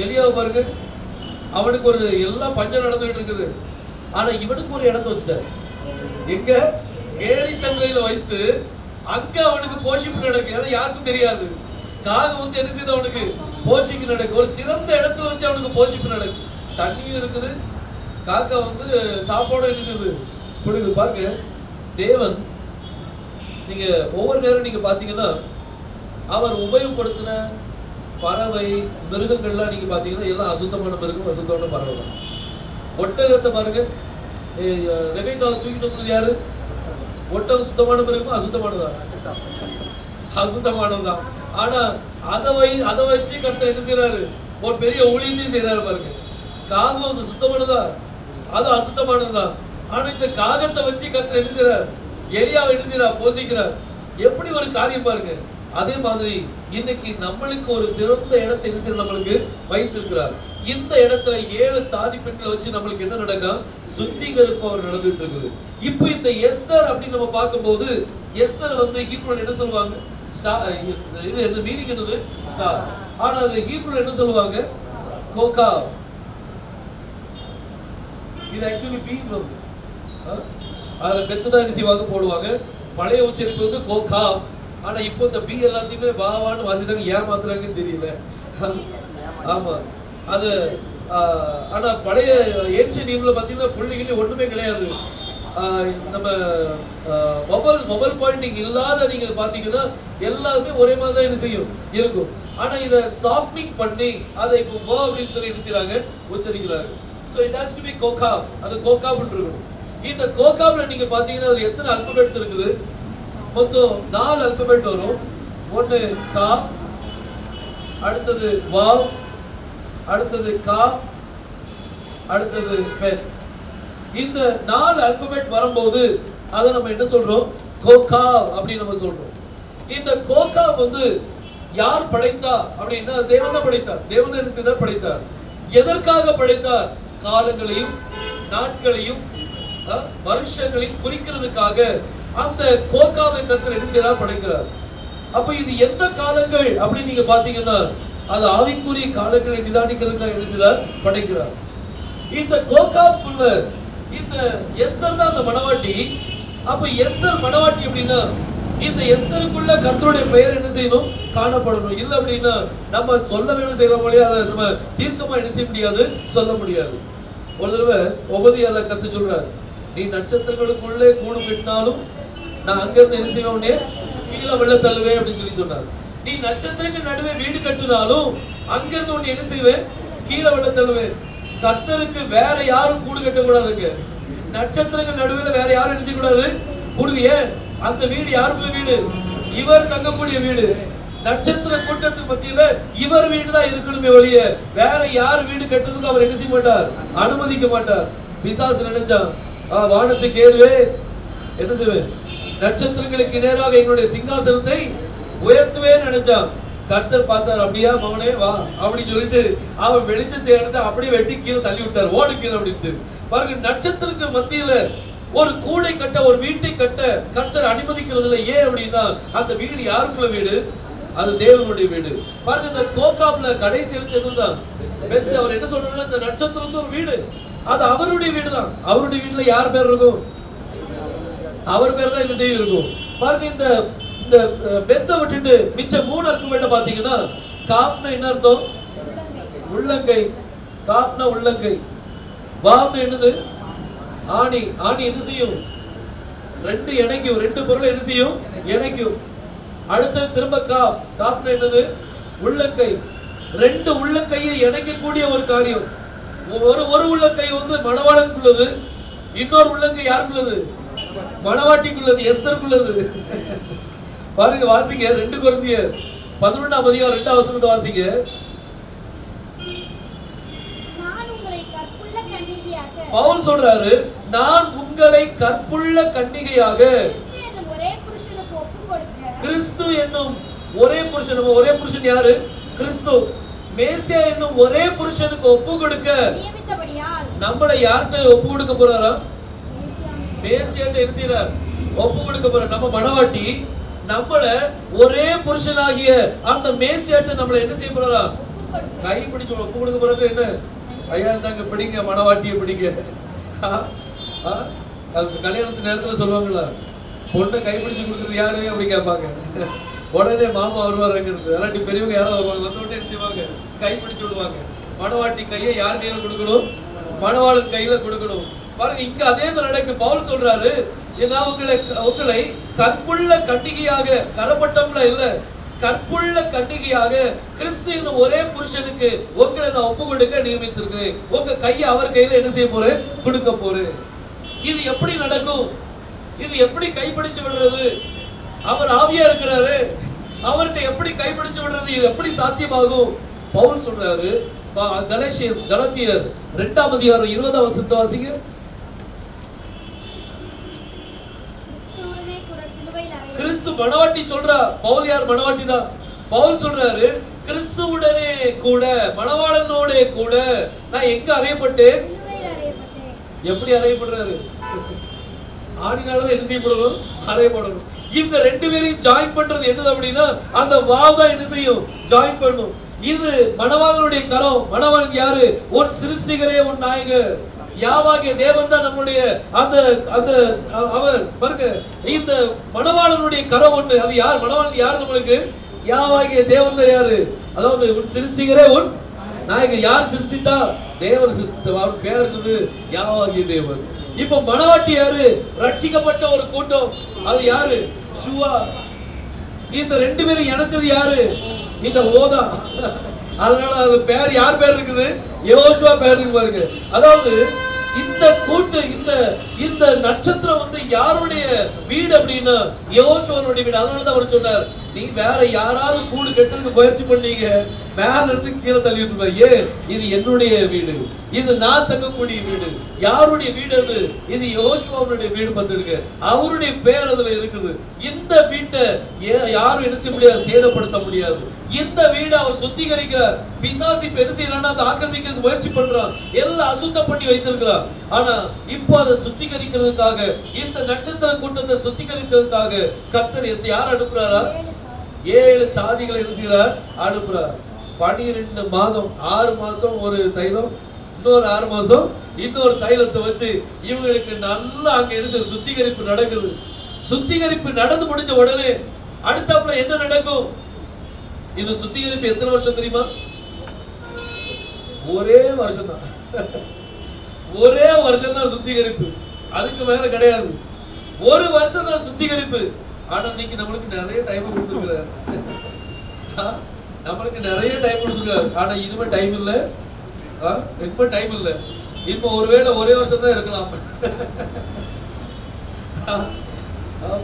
எலியாவை பாருங்க, அவனுக்கு ஒரு எல்லாம் பஞ்சம் நடந்துகிட்டு இருக்குது. ஆனா இவனுக்கு ஒரு இடத்தை வச்சுட்டாரு. எங்க? கேரி தங்கையில வைத்து அங்க அவனுக்கு போஷிப்பு நடக்கு. ஏன்னா யாருக்கும் தெரியாது. காகம் வந்து என்ன செய்யுது? அவனுக்கு போஷிப்பு நடக்கு. ஒரு சிறந்த இடத்துல வச்சு அவனுக்கு போஷிப்பு நடக்கு. தண்ணியும் இருக்குது, காக்கா வந்து சாப்பாடும் என்ன செய்யுது? கொடுக்குது. பாருங்க, தேவன் நீங்க ஒவ்வொரு நேரம் நீங்க பாத்தீங்கன்னா அவர் உபயோகப்படுத்தின பறவை மிருகங்கள்லாம் நீங்க பாத்தீங்கன்னா எல்லாம் அசுத்தமான மிருகம், அசுத்தமான பறவை தான். ஒட்டகத்தை பாருங்க, ரெபேக்காவை தூக்கிட்டு வந்தது யாரு? ஒட்டகம் சுத்தமான மிருகம், அசுத்தமானதா? அசுத்தமானதுதான். ஆனா அதை வச்சு கர்த்தர் என்ன செய்யறாரு? ஒரு பெரிய ஊழியத்தையும் செய்யறாரு. பாருங்க, காகம் சுத்தமானதா? அது அசுத்தமானதுதான். ஆனா இந்த காகத்தை வச்சு கர்த்தர் என்ன செய்றார்? எலியாவை என்ன செய்றார்? போஷிக்கிறார். எப்படி ஒரு காரியம் பாருங்க. அதே மாதிரி இன்னைக்கு நம்மளுக்கு ஒரு சிறந்த இடத்தை என்ன செய்ய நம்மளுக்கு வைத்திருக்கிறார். இந்த இடத்துல 7 தாதி பெண்களை வச்சு நம்மளுக்கு என்ன நடக்கும்? சுத்திகரிப்பு அவர் நடந்துட்டு இருக்குது. இப்போ இந்த எஸ்தர் அப்படின்னு நம்ம பார்க்கும்போது எஸ்தர் ஹீப்ரூல என்ன சொல்லுவாங்க? இது என்ன மீனிங்? என்னது? ஸ்டார். ஆனா அது ஹீப்ரூல என்ன சொல்லுவாங்க? கோகா. இது ஆக்சுவலி பீ வந்து அதுல பெத்ததான் என்ன செய்வாங்க? போடுவாங்க. பழைய உச்சரிப்பு கோகா. ஆனா இப்போ இந்த பி எல்லாத்தையுமே வாவான்னு வந்துட்டாங்க. ஏன் மாத்துறாங்கன்னு தெரியல. ஆமா அது ஆனா பழைய ஏன்ஷியன் நேம்ல பாத்தீங்கன்னா புள்ளிகளே ஒண்ணுமே கிடையாது. நம்ம மொபைல் பாயிண்டிங் இல்லாத நீங்க பாத்தீங்கன்னா எல்லாமே ஒரே மாதிரி தான் என்ன செய்யும் இருக்கும். ஆனா இத சாஃப்ட்னிங் பண்ணி அதை இப்போ வோ அப்படின்னு சொல்லி என்ன செய்றாங்க? உச்சரிக்கிறாங்க. So it has to be Ghogha. அது கோகா பண்ணிருக்கணும். இந்த கோகாப்ல நீங்க பாத்தீங்கன்னா அதுல எத்தனை அல்பபெட்ஸ் இருக்குது? மொத்தம் 4 அல்பபெட் வரும். ஒன்னு காஃப், அடுத்தது வாவ், அடுத்தது காஃப், அடுத்தது பெத். இந்த 4 அல்பபெட் வரும்போது அதை நம்ம என்ன சொல்றோம்? கோகா அப்படி நம்ம சொல்றோம். இந்த கோகா யார் படைத்தா அப்படின்னா தேவன் தான் படைத்தார். தேவன் தான் என்ன செய்தார்? படைத்தார். எதற்காக படைத்தார்? காலங்களையும் நாட்களையும் வருஷங்களையும் குறிக்கிறதுக்காக அந்த கோகாவை கர்த்தர் என்ன செய்யறார்? படைக்கிறார். அப்ப இது எந்த காலங்கள் அப்படி நீங்க பாத்தீங்கன்னா அது ஆவிக்குரிய காலங்களை நிதானிக்கிறதுக்காக என்ன செய்யறார்? படைக்கிறார். இந்த கோகாப்புள்ள இந்த எஸ்தர் தான் அந்த மணவாட்டி. அப்ப எஸ்தர் மணவாட்டி அப்படின்னா இந்த எஸ்தருக்குள்ள கர்த்தருடைய பெயர் என்ன செய்யணும்? காணப்படணும். இல்ல அப்படின்னா நம்ம சொல்ல வேணும் செய்யற முடியாது. அதை நம்ம தீர்க்கமா என்ன செய்ய முடியாது? சொல்ல முடியாது. ஒரு தடவை ஒபதியால கர்த்தர் சொல்றார், நீ நட்சத்திரங்களுக்குள்ளே கூடு கட்டினாலும் நான் அங்க இருந்து என்ன செய்வேன்? கீழே வெள்ள தள்ளுவேன் அப்படின்னு சொல்லி சொன்னார். நீ நட்சத்திரங்கள் நடுவே வீடு கட்டினாலும் அங்க இருந்து ஒண்ணு என்ன செய்வேன்? கீழே வெள்ள தள்ளுவேன். கர்த்தருக்கு வேற யாரும் கூடு கட்டக்கூடாதுங்க. நட்சத்திரங்கள் நடுவில் வேற யாரும் என்ன செய்யக்கூடாது? கூடு. ஏன்? அந்த வீடு யாருக்குள்ள வீடு? இவர் தங்கக்கூடிய வீடு. நட்சத்திர கூட்டத்துக்கு மத்தியில இவர் வீடு தான் இருக்கணுமே ஒழிய வேற யார் வீடு கட்டுறதுக்கு அவர் என்ன செய்ய மாட்டார்? அனுமதிக்க மாட்டார். பிசாசு நினைச்சான், வானத்துக்கு ஏறுவே என்ன செய்வேன்? நட்சத்திரங்களுக்கு நேராக என்னுடைய சிங்காசனத்தை உயர்த்துவே நினைச்சான். கர்த்தர் பார்த்தார், அப்படியா மகனே வா அப்படின்னு சொல்லிட்டு அவன் வெளிச்சத்தை எடுத்து அப்படியே வெட்டி கீழே தள்ளி விட்டார். ஓடு கீழே அப்படின்ட்டு பாருங்க. நட்சத்திரத்துக்கு மத்தியில ஒரு கூடை கட்ட, ஒரு வீட்டை கட்ட கர்த்தர் அனுமதிக்கிறது இல்லை. ஏன் அப்படின்னா அந்த வீடு யாருக்குள்ள வீடு? அது தேவனுடைய வீடு. பாருங்க இந்த கோகாப்ல கடைசி எழுத்து என்னதான்? அவர் என்ன சொல்றாரு? இந்த நட்சத்திரம் ஒரு வீடு, அது அவருடைய வீடு தான். அவருடைய வீட்டுல யார் பேர் இருக்கும்? அவர் பேர் தான் என்ன செய்ய இருக்கும். பாருங்க இந்த இந்த பெத்த விட்டுட்டு மிச்ச 3 அல்பபெட்டை பாத்தீங்கன்னா காஃப்னா என்ன அர்த்தம்? உள்ளங்கை. காஃப்னா உள்ளங்கை. வாவ்னா என்னது? ஆணி. ஆணி என்ன செய்யும்? 2 இணைக்கும். 2 பொருள் என்ன செய்யும்? இணைக்கும். அடுத்து திரும்ப காஃப். காஃப்னா என்னது? உள்ளங்கை. 2 உள்ளங்கையை இணைக்கக்கூடிய ஒரு காரியம். ஒரு உள்ளங்கை மணவாளனுக்குள்ளது, இன்னொரு உள்ளங்கை யாருக்குள்ளது? மணவாட்டிக்குள்ளது, எஸ்தருக்குள்ளது. பாருங்க, வாசிங்க 2 கொரிந்தியர் 11ஆம் அதிகாரம் 2ஆம் வசனத்தை வாசிங்க. பவுல் சொல்றாரு, நான் உங்களை கற்புள்ள கன்னிகையாக கிறிஸ்து என்னும் ஒரே புருஷன். ஒரே புருஷன் யாரு? கிறிஸ்து. மேசியா என்னும் ஒரே புருஷனுக்கு ஒப்பு கொடுக்க நம்மளை யார்கிட்ட ஒப்பு கொடுக்க போறாரா? மேசியாட்ட என்ன செய்யறார்? ஒப்பு கொடுக்க போற. நம்ம மணவாட்டி நம்மள ஒரே புருஷனாகிய அந்த மேசியாட்ட நம்மள என்ன செய்ய போறாரா? கை பிடிச்சு ஒப்பு கொடுக்க போறது. என்ன ஐயா தாங்க பிடிங்க, மணவாட்டியை பிடிங்க. கல்யாணத்து நேரத்துல சொல்லுவாங்களா, பொண்ணை கைப்பிடிச்சு கொடுக்குறது யாரு அப்படி கேட்பாங்க. உடனே மாமா வருவாருங்கிறது. அல்லாட்டி பெரியவங்க யாரும் வருவாங்க, வந்து என்ன செய்வாங்க? கைப்பிடிச்சு விடுவாங்க. மணவாட்டி கையை யார் கையில கொடுக்கணும்? மணவாளன் கையில கொடுக்கணும். பாருங்க, இங்க அதே நடக்கு. பவுல் சொல்றாரு, உங்களை கற்புள்ள கன்னிகையாக, கரப்பட்டவங்கள இல்ல, கற்புள்ள கன்னிகையாக கிறிஸ்து என்னும் ஒரே புருஷனுக்கு உங்களை நான் ஒப்பு கொடுக்க நியமித்திருக்கிறேன். உங்க கையை அவர் கையில என்ன செய்ய போறேன்? கொடுக்க போறேன். இது எப்படி நடக்கும்? இது எப்படி கைப்பிடிச்சு விடுறது? அவர் ஆவியா இருக்கிறாரு, அவர்கிட்ட எப்படி கைப்பிடிச்சு விடுறது? இது எப்படி சாத்தியமாகும்? பவுல் சொல்றாரு, கலாத்தியர் 2ஆம் அதிகாரம் 20ஆம் வசனத்தை வாசிங்க. கிறிஸ்து மணவாட்டி சொல்றா. பவுல் யார்? மணவாட்டி தான். பவுல் சொல்றாரு, கிறிஸ்துவுடனே கூட மணவாளனோட கூட நான் எங்க அறையப்பட்டேன்? எப்படி அறையப்படுறாரு? ஆணினால என்ன செய்யப்படணும்? அறையப்படணும். இவங்க ரெண்டு பேரையும் ஜாயின் பண்றது என்னது அப்படின்னா அந்த வாவ் தான் என்ன செய்யும்? ஜாயின் பண்ணும். இது மணவாளனுடைய கரம். மணவாளன் யாரு? உன் சிருஷ்டிகரே, உன் நாயகர் யாவாகிய தேவன் தான் நம்முடைய அந்த அந்த அவர் பாருங்க. இந்த மணவாளனுடைய கரம் ஒண்ணு. அது யார்? மணவாளன் யார்? நம்மளுக்கு யாவாகிய தேவன் தான் யாரு? அதாவது உன் சிருஷ்டிகரே, உன் நாயகர். யார் சிருஷ்டித்தா? தேவன் சிருஷ்டித்த. அவர் பேர் இருந்தது யாவாகிய தேவன். இப்ப மணவாட்டி யாரு? ரட்சிக்கப்பட்ட ஒரு கூட்டம். அது யாரு? ஷுவா. இந்த ரெண்டு பேரும் இணைச்சது யாரு? இந்த ஓதா. அதனால அது பேர் யார் பேர் இருக்குது? யோசுவா பேர் இருக்கு பாருங்க. அதாவது இந்த கூட்டு இந்த நட்சத்திரம் வந்து யாருடைய வீடு அப்படின்னா யோசுவாவுடைய வீடு. அதனாலதான் அவர் சொன்னார், நீ வேற யாராவது கூடு கட்டுறதுக்கு முயற்சி பண்ணீங்க, மேல இருந்து கீழே தள்ளிட்டு இருப்பாங்க. இது என்னுடைய வீடு, இது நான் தங்கக்கூடிய வீடு. யாருடைய வீடு அது? இது யோசுவாவுடைய வீடு. பார்த்துடுங்க, அவருடைய பேர் அதுல இருக்குது. இந்த வீட்டை யாரும் என்ன செய்ய முடியாது? சேதப்படுத்த முடியாது. இந்த வீடு அவர் சுத்திகரிக்கிறார். பிசாசு இப்ப என்ன செய்யறான்னா அதை ஆக்கிரமிக்கிறதுக்கு முயற்சி பண்றான். எல்லாம் அசுத்தம் பண்ணி வைத்திருக்கிறார். ஆனா இப்போ அதை சுத்திகரிக்கிறதுக்காக, இந்த நட்சத்திர கூட்டத்தை சுத்திகரிக்கிறதுக்காக கர்த்தர் யார் அனுப்புறாரா? 7 தாதிகளை என்ன செய்யறார்? அனுப்புறார். 12 மாதம், 6 மாசம் ஒரு தைலம், இன்னொரு 6 மாசம் இன்னொரு தைலத்தை வச்சு இவங்களுக்கு நல்லா அங்க என்ன சுத்திகரிப்பு நடக்குது. சுத்திகரிப்பு நடந்து முடிஞ்ச உடனே அடுத்தாப்புல என்ன நடக்கும்? இது சுத்திகரிப்பு எத்தனை வருஷம் தெரியுமா? ஒரே வருஷம் தான். ஒரே வருஷம் தான் சுத்திகரிப்பு, அதுக்கு மேல கிடையாது. ஒரு வருஷம் தான் சுத்திகரிப்பு. ஆனா இன்னைக்கு நம்மளுக்கு நிறைய டைம் கொடுத்துருக்காரு. நம்மளுக்கு நிறைய டைம் கொடுத்துருக்காரு. ஆனா இனிமே டைம் இல்ல. இப்ப டைம் இல்ல. இப்ப ஒருவேளை ஒரே வருஷம் தான் இருக்கலாம்.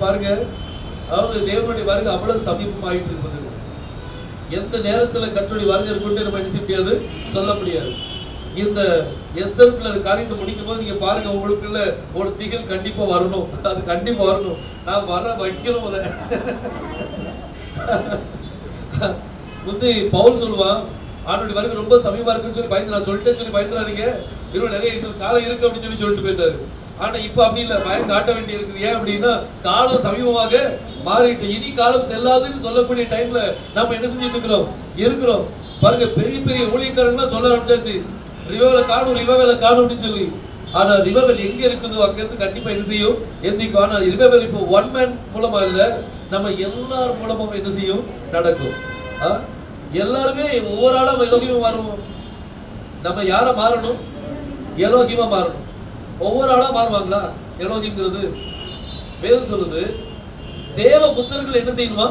பாருங்க, அதாவது தேவனுடைய வருகை அவ்வளவு சமீபமாயிட்டு இருக்குது. எந்த நேரத்துல கர்த்தருடைய வருகை இருக்குன்னு நம்ம நினைச்ச முடியாது, சொல்ல முடியாது. இந்த எஸ்தர்க்குள்ள காரியத்தை முடிக்கும் போது நீங்க பாருங்க, உங்களுக்குள்ள ஒரு திகில் கண்டிப்பா வரணும். அது கண்டிப்பா வரணும். நான் வர வைக்கிறோம். வந்து பவுல் சொல்லுவான், ஆண்டோடைய வருகை ரொம்ப சமீபமா இருக்குன்னு சொல்லி பயந்து, நான் சொல்லிட்டேன்னு சொல்லி பயந்துடாதீங்க, இன்னும் நிறைய இன்னும் காலம் இருக்கு அப்படின்னு சொல்லிட்டு போயிட்டாரு. ஆனா இப்ப அப்படி இல்ல, பயம் காட்ட வேண்டி இருக்குது. ஏன் அப்படின்னா காலம் சமீபமாக மாறிட்டு, இனி காலம் செல்லாதுன்னு சொல்லக்கூடிய டைம்ல நம்ம என்ன செஞ்சுட்டு இருக்கிறோம். பாருங்க, பெரிய பெரிய ஊழியக்காரங்களாம் சொல்ல ஆரம்பிச்சாச்சு, ரிவைவல காணும் அப்படின்னு சொல்லி. ஆனா ரிவைவல் எங்க இருக்குது? அங்கிருந்து கண்டிப்பா என்ன செய்யும்? எந்திக்கும். ஆனா ரிவைவல் இப்போ ஒன் மேன் மூலமா இல்ல, நம்ம எல்லார் மூலமும் என்ன செய்யும்? நடக்கும். எல்லாருமே ஒவ்வொரு ஆளும் எலோகியமா மாறுவோம். நம்ம யார மாறணும்? எலோகியமா மாறணும். ஒவ்வொரு ஆளா மாறுவாங்களா? எலோகிங்கிறது வேதம் சொல்லுது, தேவ புத்திரர்கள் என்ன செய்யணுமா?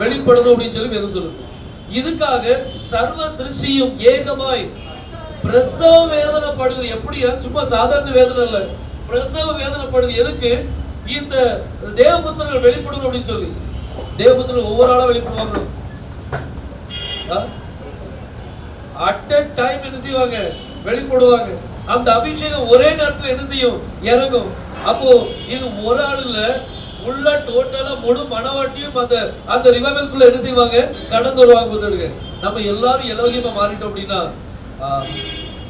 வெளிப்படணும் அப்படின்னு சொல்லி வேதம் சொல்லுது. இதுக்காக சர்வ சிருஷ்டியும் ஏகமாய் பிரசவ வேதனைப்படுது. எப்படியா? சும்மா சாதாரண வேதனை இல்ல, பிரசவ வேதனைப்படுது. எதுக்கு? இந்த தேவபுத்திரர்கள் வெளிப்படணும் அப்படின்னு சொல்லி. தேவபுத்திரர்கள் ஒவ்வொரு ஆளா வெளிப்படுவாங்க. அட் அ டைம் என்ன செய்வாங்க? வெளிப்படுவாங்க. அந்த அபிஷேகம் ஒரே நேரத்துல என்ன செய்யும்? இறங்கும். அப்போ இது ஒரு ஆள் இல்ல, உள்ள டோட்டலா முழு மனவாட்டியும் அந்த ரிவைவல்குள்ள என்ன செய்வாங்க? கடந்து வருவாங்க. நம்ம எல்லாரும் எலோகியமா மாறிட்டோம் அப்படின்னா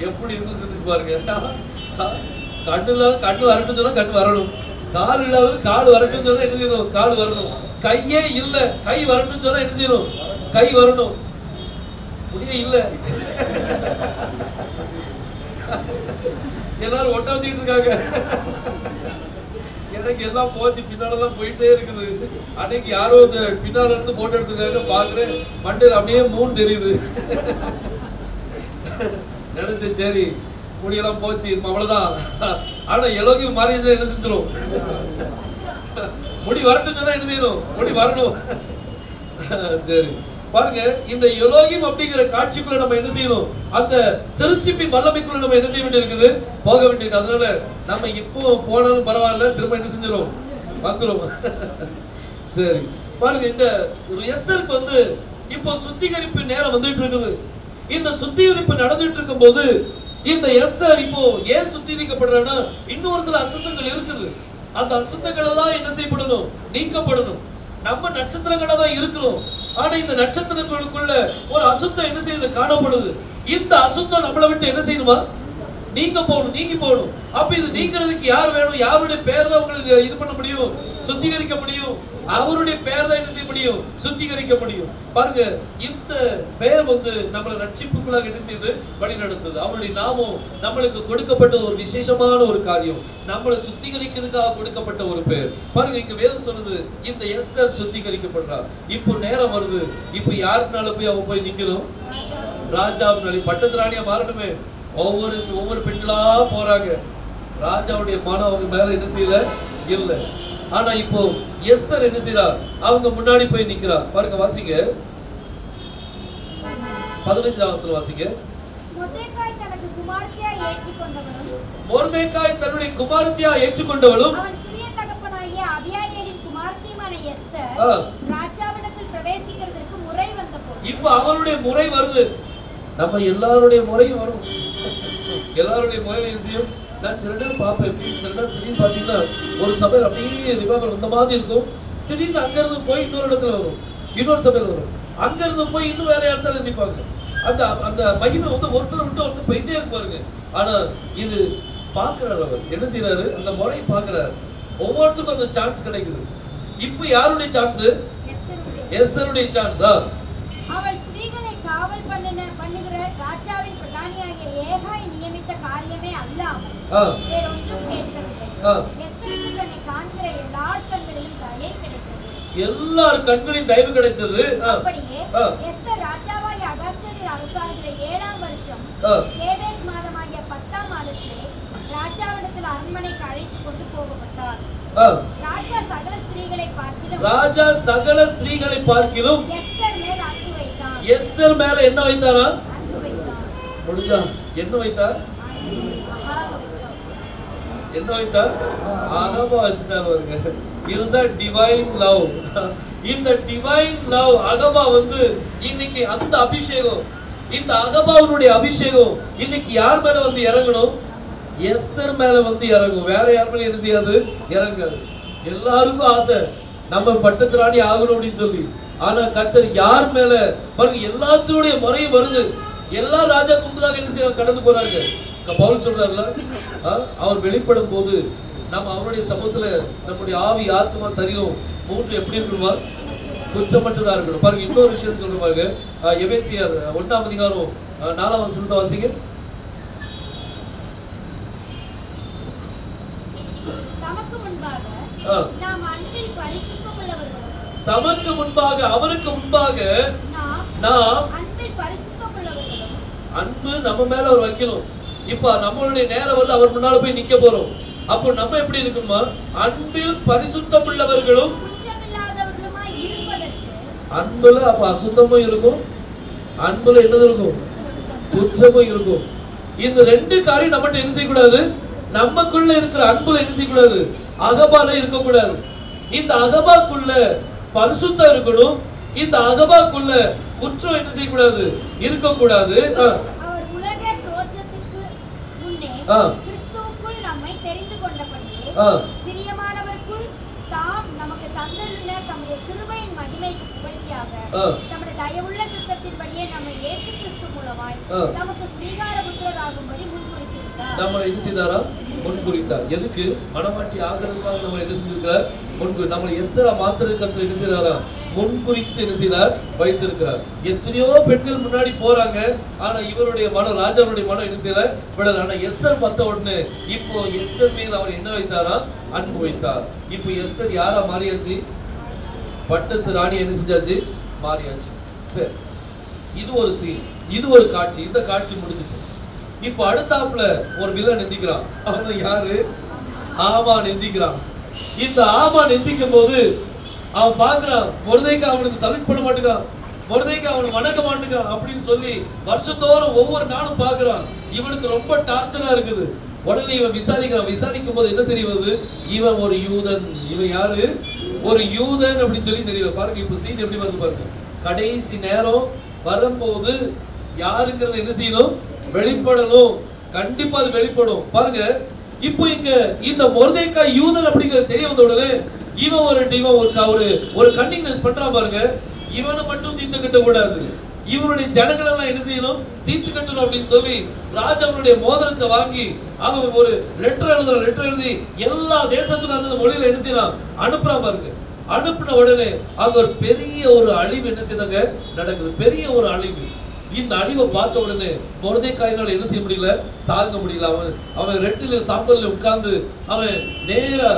எப்படி இருக்கு சிந்திச்சு பாருங்க. கண்ணு வரட்டும் சொன்னா கண்ணு வரணும், கால் இல்லாத கால் வரட்டும் சொன்னா என்ன செய்யணும்? கால் வரணும். கையே இல்ல, கை வரட்டும் சொன்னா என்ன செய்யணும்? கை வரணும். முடிய இல்ல, எல்லாரும் ஒட்ட வச்சுக்கிட்டு இருக்காங்க. எனக்கு எல்லாம் போச்சு, பின்னாலெல்லாம் போயிட்டே இருக்குது. அன்னைக்கு யாரோ பின்னால இருந்து போட்டோ எடுத்துருக்காங்க, பாக்குறேன் மண்டையில் அப்படியே மூணு தெரியுது. நினைச்சேன் சரி முடியெல்லாம் போச்சு, அவ்வளவுதான். ஆனா எலோகியம் மாறி என்ன செஞ்சிடும்? முடி வரட்டும் சொன்னா என்ன செய்யணும்? முடி வரணும். சரி பாருங்க, இந்த எலோகியம் அப்படிங்கிற காட்சிக்குள்ள நம்ம என்ன செய்யணும்? அந்த சிருஷ்டிப்பின் வல்லமைக்குள்ள நம்ம என்ன செய்ய வேண்டியிருக்குது? போக வேண்டியிருக்கு. அதனால நம்ம இப்போ போனாலும் பரவாயில்ல, திரும்ப என்ன செஞ்சிடும்? வந்துடும். சரி பாருங்க, இந்த எஸ்தருக்கு வந்து இப்போ சுத்திகரிப்பு நேரம் வந்துட்டு இருக்குது. இந்த சுத்திகரிப்பு நடந்துட்டு இருக்கும் போது இந்த எஸ்தர் இப்போ ஏன் சுத்திகரிக்கப்படுறான்னா இன்னொரு சில அசுத்தங்கள் இருக்குது. அந்த அசுத்தங்கள் எல்லாம் என்ன செய்யப்படணும்? நீக்கப்படணும். நம்ம நட்சத்திரங்களா தான் இருக்கிறோம். ஆனா இந்த நட்சத்திரங்களுக்குள்ள ஒரு அசுத்தம் என்ன செய்யுது? காணப்படுது. இந்த அசுத்தம் நம்மளை விட்டு என்ன செய்யணுமா? நீங்க போகணும், நீங்கி போகணும். அப்ப இது நீங்கிறதுக்கு யார் வேணும்? யாருடைய பேர் தான் உங்களுக்கு இது பண்ண முடியும்? சுத்திகரிக்க முடியும். அவருடைய பேர் தான் என்ன செய்ய முடியும்? சுத்திகரிக்க முடியும். பாருங்க, இந்த பெயர் நம்மளை ரட்சிப்புக்குள்ளாக என்ன செய்து வழி நடத்துது. அவருடைய நாமம் நம்மளுக்கு கொடுக்கப்பட்ட ஒரு விசேஷமான ஒரு காரியம், நம்மளை சுத்திகரிக்கிறதுக்காக கொடுக்கப்பட்ட ஒரு பெயர். பாருங்க, இங்க வேதம் சொல்லுது, இந்த எஸ்தர் சுத்திகரிக்கப்படுறா. இப்போ நேரம் வருது. இப்போ யாருனால போய் அவன் போய் நிக்கணும்? ராஜாவினால. பட்டத்து ராணியா மாறணுமே. ஒவ்வொரு பெண்களா போறாங்க. ராஜாவுடைய மனம் அவங்க மேல என்ன செய்யல? இல்ல. ஆனா இப்போ எஸ்தர் என்ன செய்யறா? அவங்க முன்னாடி போய் நிக்கிறா. பாருங்க, வாசிங்க 15ஆம் வசனம் வாசிங்க. மொர்தெகாய் தனது குமாரத்தியாய் ஏற்றுக்கொண்டவளும், மொர்தெகாய் தன்னுடைய குமாரத்தியாய் ஏற்றுக்கொண்டவளும், அவன் சிறிய தகப்பனாகிய அபியாயேலின் குமாரத்தியுமான எஸ்தர் ராஜாவிடத்தில் பிரவேசிக்கிறதுக்கு முறை வந்தபோது. இப்போ அவளுடைய முறை வருது. நம்ம எல்லாருடைய முறையும் வரும். எல்லாருடைய முறை என்ன? நான் சில நேரம் பார்ப்பேன். சில நேரம் திடீர்னு பார்த்தீங்கன்னா ஒரு சபையில் அப்படியே ரிவாய்வல் வந்த மாதிரி இருக்கும். திடீர்னு அங்கிருந்து போய் இன்னொரு இடத்துல வரும், இன்னொரு சபையில் வரும். அங்கிருந்து போய் இன்னும் வேற இடத்துல நிற்பாங்க. அந்த அந்த மகிமை ஒருத்தர் விட்டு ஒருத்தர் போயிட்டே இருப்பாருங்க. ஆனா இது பார்க்கிறார். அவர் என்ன செய்யறாரு? அந்த முறையை பார்க்கிறாரு. ஒவ்வொருத்தருக்கும் அந்த சான்ஸ் கிடைக்குது. இப்போ யாருடைய சான்ஸ்? எஸ்தருடைய சான்ஸ். அவள் ஸ்திரீகளை காவல் பண்ணுகிற ராஜாவின் பிரதானியாகிய ஏகாய் நியமித்த காரியமே அல்லாமல் வேறொன்றும் கேட்கவில்லை. எஸ்தருக்கு தன்னை காண்கிற எல்லார் கண்களிலும் தயை கிடைத்தது. எல்லார் கண்களிலும் தயவு கிடைத்தது. அப்படியே எஸ்தர் ராஜாவாகிய அகாஸ்வேருவின் அரசாளுகிற 7ஆம் வருஷம் தேவேத் மாதமாகிய 10ஆம் மாதத்திலே ராஜாவிடத்தில் அரண்மனைக்கு அழைத்துக் கொண்டு போகப்பட்டார். ராஜா சகல ஸ்திரீகளை பார்க்கிலும் எஸ்தர் மேல் அன்பு வைத்தான். எஸ்தர் மேல என்ன வைத்தாரா? முடிஞ்சா என்ன வைத்தார்? என்ன வைத்தார்? அகபா வச்சுட்டாங்க. இதுதான் டிவைன் லவ். இந்த டிவைன் லவ் அகபா இன்னைக்கு அந்த அபிஷேகம், இந்த அகபாவுடைய அபிஷேகம் இன்னைக்கு யார் மேல இறங்கணும்? எஸ்தர் மேல இறங்கும். வேற யார் மேல என்ன செய்யாது? இறங்காது. எல்லாருக்கும் ஆசை நம்ம பட்டத்து ராணி ஆகணும் அப்படின்னு சொல்லி. ஆனா கர்த்தர் யார் மேல பாருங்க, எல்லாத்துடைய முறையும் வருது. எல்லா ராஜா கும்பதாக என்ன செய்ய கடந்து போறாங்க. பவுல் சொல்றாருல, அவர் வெளிப்படும் போது நம்ம அவருடைய சமூகத்துல நம்முடைய ஆவி, ஆத்மா, சரீரம் மூன்று எப்படி இருக்கணுமா? குற்றமற்றதா இருக்கணும். பாருங்க, இன்னொரு விஷயம் சொல்றாங்க. எபேசியர் 1ஆம் அதிகாரம் 4ஆம் வசனத்தை வாசிங்க. தமக்கு முன்பாக அவருக்கு முன்பாக நாம் அன்பு நம்ம மேல அவர் வைக்கணும். இப்ப நம்மளுடைய நேரம் அவர் முன்னால போய் நிக்க போறோம். அப்போ நம்ம எப்படி இருக்கணுமா? அன்பில் பரிசுத்தம் உள்ளவர்களும். அன்புல அப்ப அசுத்தமும் இருக்கும், அன்புல என்னது இருக்கும்? குற்றமும் இருக்கும். இந்த ரெண்டு காரியம் நம்மகிட்ட என்ன செய்யக்கூடாது? நமக்குள்ள இருக்கிற அன்புல என்ன செய்யக்கூடாது? அகபால இருக்கக்கூடாது. இந்த அகபாக்குள்ள பரிசுத்தம் இருக்கணும். இந்த அகபாக்குள்ள குற்றம் என்ன செய்யக்கூடாது? இருக்கக்கூடாது. நம்ம என்ன செய்தாரா? முன்குறித்தார். எதுக்கு? மனமாட்டி ஆகிறதுக்காக நம்ம என்ன செஞ்சிருக்கிறார்? நம்மளை எஸ்தரா மாத்துறதுக்கு என்ன செய்யறாரா? முன்குறித்து என்ன செய்தார்? வைத்திருக்கிறார். எத்தனையோ பெண்கள் முன்னாடி போறாங்க. ஆனா இவருடைய மனம், ராஜாவுடைய மனம் என்ன செய்யல? விடல. ஆனா எஸ்தர் பார்த்த உடனே இப்போ எஸ்தர் மேல் அவர் என்ன வைத்தாரா? அன்பு வைத்தார். இப்போ எஸ்தர் யாரா மாறியாச்சு? பட்டத்து ராணி என்ன செஞ்சாச்சு? மாறியாச்சு. சரி, இது ஒரு சீன், இது ஒரு காட்சி. இந்த காட்சி முடிஞ்சிச்சு. இப்போ அடுத்தாப்புல ஒரு வில்லன் எந்திக்கிறான். அவன் யாரு? ஆமான் எந்திக்கிறான். இந்த ஆமான் எந்திக்கும் போது அவன் பாக்குறான், மொர்தெகாய் அவனுக்கு சல்யூட் பண்ண மாட்டேங்கான், மொர்தெகாய் அவனுக்கு வணங்க மாட்டேங்கான் அப்படின்னு சொல்லி வருஷத்தோறும் ஒவ்வொரு நாளும் பாக்குறான். இவனுக்கு ரொம்ப டார்ச்சரா இருக்குது. உடனே இவன் விசாரிக்கிறான். விசாரிக்கும் போது என்ன தெரிய வருது? இவன் ஒரு யூதன். இவன் யாரு? ஒரு யூதன் அப்படின்னு சொல்லி தெரியல. பாருங்க, இப்ப சீன் எப்படி வருது பாருங்க. கடைசி நேரம் வரும்போது யாருங்கிறது என்ன செய்யணும்? வெளிப்படணும். கண்டிப்பா அது வெளிப்படும். பாருங்க, இப்போ இங்க இந்த மொர்தெகாய் யூதன் அப்படிங்கிறது தெரிய வந்த உடனே இவன் ஒரு கன்னிங்னஸ் பண்றான் பாருங்க. இவனை மட்டும் தீர்த்து கட்ட கூடாது, இவனுடைய ஜனங்கள் எல்லாம் என்ன செய்யணும், தீர்த்து கட்டணும் அப்படின்னு சொல்லி ராஜாவுடைய மோதிரத்தை வாங்கி அவன் ஒரு லெட்டர் எழுதி எல்லா தேசத்துக்கும் அந்த மொழியில என்ன செய்யலாம், அனுப்புறான் பாருங்க. அனுப்பின உடனே அங்க ஒரு பெரிய ஒரு அழிவு என்ன செய்தாங்க நடக்குது, பெரிய ஒரு அழிவு. இந்த அழிவை பார்த்த உடனே மொர்தெகாயினால என்ன செய்ய முடியல, தாங்க முடியல. அவன் ரெட்டில சாம்பல்ல உட்கார்ந்து அவன் நேரா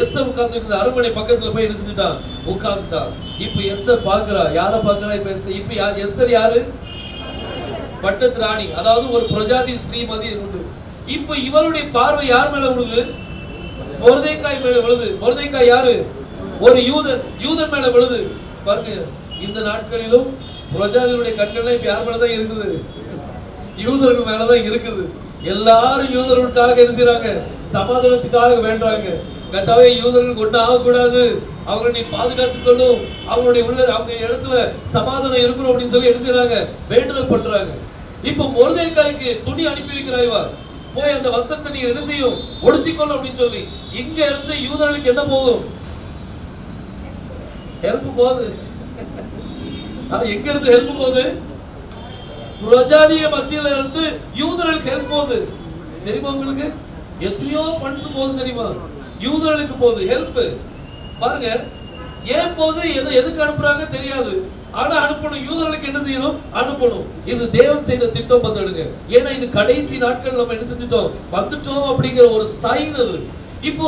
எஸ்தர் உட்கார்ந்து இருந்த அரண்மனை பக்கத்துல போய் என்ன செஞ்சுட்டான், உட்கார்ந்துட்டான். இப்ப எஸ்தர் பாக்குறா, யார பாக்குறா, இப்ப எஸ்தர் யாரு, பட்டத்து ராணி, அதாவது ஒரு பிரஜாதி ஸ்ரீமதி உண்டு. இப்ப இவருடைய பார்வை யார் மேல விழுது, மொர்தெகாய் மேல விழுது. மொர்தெகாய் யாரு, ஒரு யூதன் மேல விழுது. பாருங்க, இந்த நாட்களிலும் பிரஜாதிகளுடைய கண்கள் இப்ப யார் மேலதான் இருக்குது, யூதர்கள் மேலதான் இருக்குது. எல்லாரும் யூதர்களுக்காக என்ன செய்யறாங்க, சமாதானத்துக்காக வேண்டாங்க. கட்டாவே யூதர்கள் கொண்டு ஆகக்கூடாது, அவங்களை நீ பாதுகாத்துக் கொள்ளும், அவங்களுடைய அவங்க இடத்துல சமாதானம் இருக்கணும் அப்படின்னு சொல்லி என்ன செய்யறாங்க, வேண்டுதல் பண்றாங்க. இப்ப மொர்தெகாய்க்கு துணி அனுப்பி வைக்கிறாய்வா, போய் அந்த வஸ்திரத்தை நீங்க என்ன செய்யும், உடுத்திக்கொள்ளும் அப்படின்னு சொல்லி. இங்க இருந்து யூதர்களுக்கு என்ன போகும், ஹெல்ப் போகுது. எங்க இருந்து ஹெல்ப் போகுது, பிரஜாதிய மத்தியில இருந்து யூதர்களுக்கு ஹெல்ப் போகுது. தெரியுமா உங்களுக்கு, எத்தனையோ ஃபண்ட்ஸ் போகுது தெரியுமா, யூதர்களுக்கு போகுது ஹெல்ப். பாருங்க, ஏன் போகுது, எதுக்கு அனுப்புறாங்க தெரியாது, ஆனா அனுப்பணும், யூதர்களுக்கு என்ன செய்யணும், அனுப்பணும். இது தேவன் செய்த திட்டம் பார்த்துடுங்க. ஏன்னா இது கடைசி நாட்கள் நம்ம என்ன செஞ்சுட்டோம், வந்துட்டோம் அப்படிங்கிற ஒரு சைன் அது. இப்போ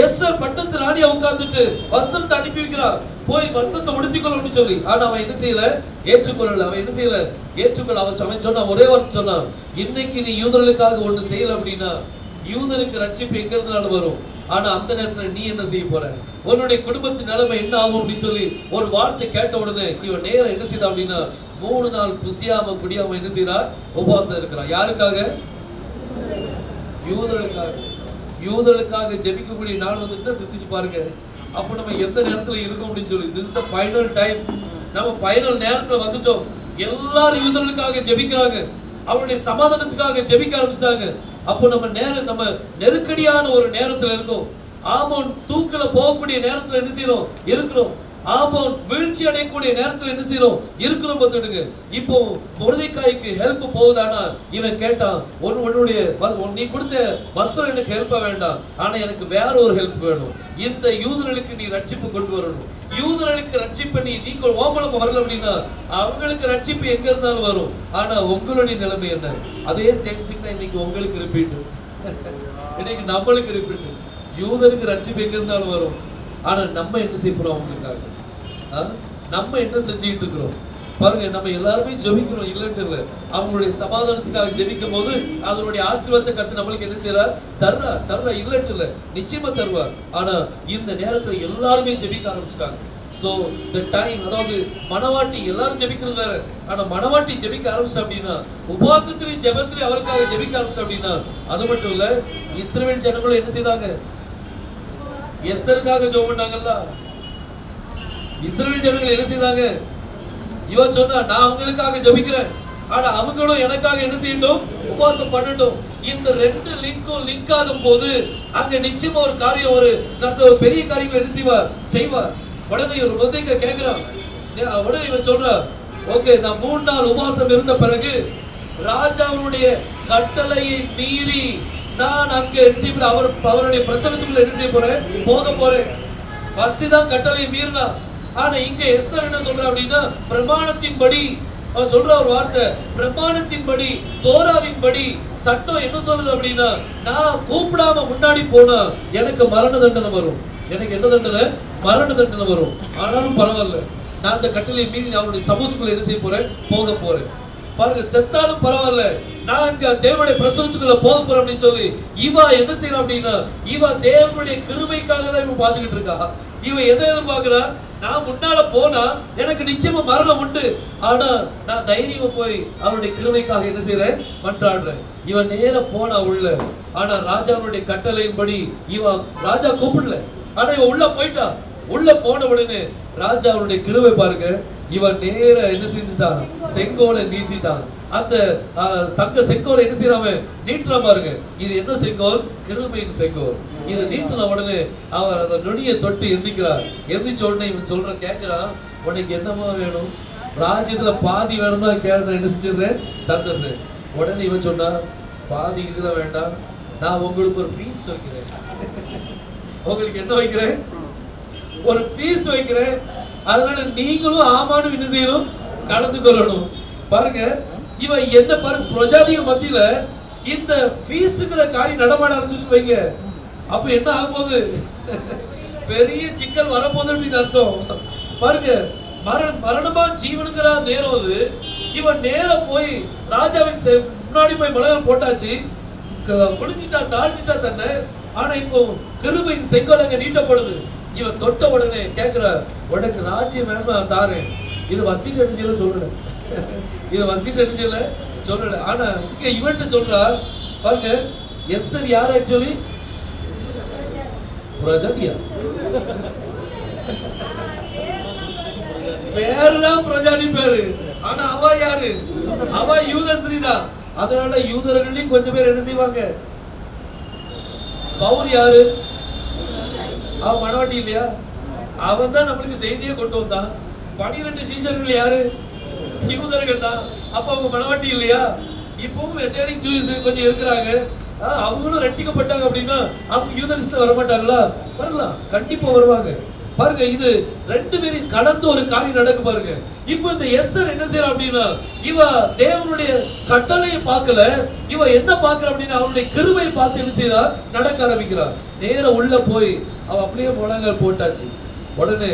எஸ்தர் பட்டத்து ராணியா உட்கார்ந்துட்டு வஸ்திரத்தை அனுப்பி வைக்கிறா, போய் வஸ்திரத்தை உடுத்திக்கொள்ளு சொல்லி. ஆனா அவன் என்ன செய்யல, ஏற்றுக்கொள்ளல. அவன் என்ன செய்யல, ஏற்றுக்கொள்ள. அவன் சொன்னா, ஒரே வார்த்தை சொன்னான், இன்னைக்கு நீ யூதர்களுக்காக ஒண்ணு செய்யல அப்படின்னா யூதருக்கு ரட்சிப்பு எங்க இருந்தாலும் வரும். ஆனா அந்த நேரத்துல நீ என்ன செய்ய போற, உன்னுடைய குடும்பத்தின் நிலைமை என்ன ஆகும் அப்படின்னு சொல்லி ஒரு வார்த்தை கேட்ட உடனே இவன் நேரம் என்ன செய்யறான் அப்படின்னா 3 நாள் புசியாம குடியாம என்ன செய்யறான், உபவாசம் இருக்கிறான். யாருக்காக, யூதர்களுக்காக. யூதர்களுக்காக ஜெபிக்கக்கூடிய நாள் வந்துட்டு சிந்திச்சு பாருங்க. அப்ப நம்ம எந்த நேரத்துல இருக்கோம் அப்படின்னு சொல்லி, this is the final time. நம்ம ஃபைனல் நேரத்துல வந்துட்டோம். எல்லாரும் யூதர்களுக்காக ஜெபிக்கிறாங்க, அவருடைய சமாதானத்துக்காக ஜெபிக்க ஆரம்பிச்சிட்டாங்க. அப்போ நம்ம நெருக்கடியான ஒரு நேரத்துல இருக்கோம். ஆமோன் தூக்கல போகக்கூடிய நேரத்துல என்ன செய்யறோம், இருக்கிறோம். ஆமோன் வீழ்ச்சி அடையக்கூடிய நேரத்துல என்ன செய்யறோம், இருக்கிறோம் பார்த்துடுங்க. இப்போ மொர்தெகாய்க்கு ஹெல்ப் போகுதானா, இவன் கேட்டான், உன்னுடைய நீ கொடுத்த வஸ்திரம் எனக்கு ஹெல்ப்பா வேண்டாம், ஆனா எனக்கு வேற ஒரு ஹெல்ப் வேணும். இந்த யூதர்களுக்கு நீ ரட்சிப்பு கொண்டு வரணும். யூதர்களுக்கு ரட்சிப்பை நீ ஓமலம் வரல அப்படின்னா அவங்களுக்கு ரட்சிப்பு எங்க இருந்தாலும் வரும். ஆனா உங்களுடைய நிலைமை என்ன, அதே சேம் திங் தான் இன்னைக்கு உங்களுக்கு ரிப்பீட், இன்னைக்கு நம்மளுக்கு ரிப்பீட். யூதருக்கு ரட்சிப்பு எங்க இருந்தாலும் வரும். ஆனா நம்ம என்ன செய்ய போறோம், அவங்களுக்காக நம்ம என்ன செஞ்சுட்டு இருக்கிறோம் பாருங்க. நம்ம எல்லாருமே ஜெபிக்கிறோம், இல்லைன்னு இல்லை. அவங்களுடைய சமாதானத்துக்காக ஜெபிக்கும் போது அதனுடைய ஆசீர்வாதத்தை கர்த்தர் நம்மளுக்கு என்ன செய்யறார், தர்றா இல்லைன்னு இல்லை, நிச்சயமா தருவார். ஆனா இந்த நேரத்துல எல்லாருமே ஜெபிக்க ஆரம்பிச்சிட்டாங்க. சோ the time, அதாவது மனவாட்டி எல்லாரும் ஜெபிக்கிறது வேற, ஆனா மனவாட்டி ஜெபிக்க ஆரம்பிச்சா அப்படின்னா உபவாசத்திலையும் ஜெபத்திலையும் அவருக்காக ஜெபிக்க ஆரம்பிச்சா அப்படின்னா அது மட்டும் இல்ல, இஸ்ரவேல் ஜனங்களும் என்ன செய்தாங்க, எஸ்தருக்காக ஜெபம் பண்ணாங்கல்ல. இஸ்ரவேல் ஜனங்கள் என்ன செய்தாங்க, இவன் சொன்னா நான் அவங்களுக்காக ஜெபிக்கிறேன், ஆனா அவங்களும் எனக்காக என்ன செய்யட்டும், உபவாசம் பண்ணட்டும். இந்த ரெண்டு லிங்க் ஆகும் போது அங்க நிச்சயமா ஒரு காரியம், ஒரு பெரிய காரியங்கள் என்ன செய்வார். உடனே ஒரு மொர்தெகாய் கேட்கிறான், உடனே இவன் சொல்றான், ஓகே நான் 3 நாள் உபவாசம் இருந்த பிறகு ராஜாவுடைய கட்டளையை மீறி நான் அங்க அவருடைய பிரசன்னத்துக்குள்ள என்ன செய்ய போறேன், போக போறேன். ஃபர்ஸ்ட் தான் கட்டளை மீறினா. ஆனா இங்க எஸ்தர் என்ன சொல்றா அப்படின்னா, பிரமாணத்தின்படி அவன் சொல்ற ஒரு வார்த்தை, பிரமாணத்தின்படி தோராவின்படி சட்டம் என்ன சொல்லுது அப்படின்னா, நான் கூப்பிடாம முன்னாடி போனா எனக்கு மரண தண்டனை வரும். எனக்கு என்ன தண்டனை, மரண தண்டனை வரும். ஆனாலும் பரவாயில்ல, நான் அந்த கட்டளை மீறி அவருடைய சமூகத்துக்குள்ள என்ன செய்ய போறேன், போக போறேன். பாருங்க, செத்தாலும் பரவாயில்ல, நான் இங்க தேவனுடைய பிரசன்னத்துக்குள்ள போக போறேன் அப்படின்னு சொல்லி இவ என்ன செய்யறா அப்படின்னா, இவ தேவனுடைய கிருபைக்காக தான் இவ பாத்துக்கிட்டு இருக்கா. இவ எதை எதிர்பார்க்கிறா, நான் முன்னால போனா எனக்கு நிச்சயமா மரணம் உண்டு, ஆனா நான் தைரியமா போய் அவருடைய கிருபைக்காக என்ன செய்யறேன், மன்றாடுறேன். இவன் நேர போனா உள்ள, ஆனா ராஜாவுடைய கட்டளையின்படி ராஜா கூப்பிடல, ஆனா இவன் உள்ள போயிட்டா. உள்ள போன உடனே ராஜா அவருடைய கிருபை பாருங்க, இவன் நேர என்ன செஞ்சுட்டான், செங்கோலை நீட்டிட்டான். அந்த தங்க செங்கோலை என்ன செய்யறாம நீட்டுற பாருங்க. இது என்ன செங்கோல்? கிருபையின் செங்கோல். இது நீட்டின உடனே அவர் அந்த நொடியை தொட்டு எந்திக்கிறார். எந்திரிச்ச உடனே இவன் சொல்ற கேட்கிறான், உனக்கு என்னமா வேணும்? ராஜ்யத்துல பாதி வேணும்னா கேட்க, என்ன செஞ்சிடுறேன், தந்துடுறேன். உடனே இவன் சொன்னா, பாதி இதுல வேண்டாம், நான் உங்களுக்கு ஒரு ஃபீஸ்ட் வைக்கிறேன். உங்களுக்கு என்ன வைக்கிறேன்? ஒரு ஃபீஸ்ட் வைக்கிறேன். அதனால நீங்களும் ஆமானும் என்ன செய்யணும், கலந்து கொள்ளணும். பாருங்க இவன் என்ன பாருங்க, பிரஜாதிகள் மத்தியில இந்த ஃபீஸ்ட்ங்கிற காரியம் நடமாட ஆரம்பிச்சுட்டு வைங்க, அப்ப என்ன ஆகும்போது பெரிய சிக்கல் வரப்போகுது அப்படின்னு அர்த்தம். பாருங்க மரணமா ஜீவனுங்கிற நேரம் அது. இவன் நேர போய் ராஜாவின் முன்னாடி போய் மலைகள் போட்டாச்சு, குளிஞ்சிட்டா தாழ்த்திட்டா தன்னை. ஆனா இப்போ கிருபையின் செங்கோல் அங்க நீட்டப்படுது. இவன் தொட்ட உடனே கேட்கிற, உனக்கு ராஜ்யம் வேணுமா தாரேன். இது வசதி அடிச்சல சொல்லல, இது வசதி அடிச்சல சொல்லல. ஆனா இங்க இவன்ட்ட சொல்றா பாருங்க, எஸ்தர் யார்? ஆக்சுவலி பிரஜாதியா, பேருதான் பிரஜாதி பேரு. ஆனா அவ யாரு? அவ யூத ஸ்ரீதான். அதனால யூதர்களையும் கொஞ்சம் பேர் என்ன செய்வாங்க, பவுல் யாரு? அவன் மனவாட்டி இல்லையா? அவன் தான் நம்மளுக்கு செய்தியை கொண்டு வந்தான். 12 சீஷர்கள் யாரு? யூதர்கள் தான். அப்ப அவங்க மனவாட்டி இல்லையா? இப்பவும் மெசியானிக் ஜூஸ் கொஞ்சம் இருக்கிறாங்க, அவங்களும் ரட்சிக்கப்பட்டாங்க அப்படின்னா அவங்க யூத லிஸ்ட்ல வர மாட்டாங்களா? வரலாம், கண்டிப்பா வருவாங்க. பாருங்க இது ரெண்டு பேரும் கடந்து ஒரு காரியம் நடக்க பாருங்க. இப்போ இந்த எஸ்தர் என்ன செய்யறா அப்படின்னா, இவ தேவனுடைய கட்டளையை பார்க்கல, இவ என்ன பார்க்கற அப்படின்னா அவனுடைய கிருபையை பார்த்து என்ன செய்யறா, நடக்க ஆரம்பிக்கிறா. நேர உள்ள போய் அவ அப்படியே முழங்கால் போட்டாச்சு. உடனே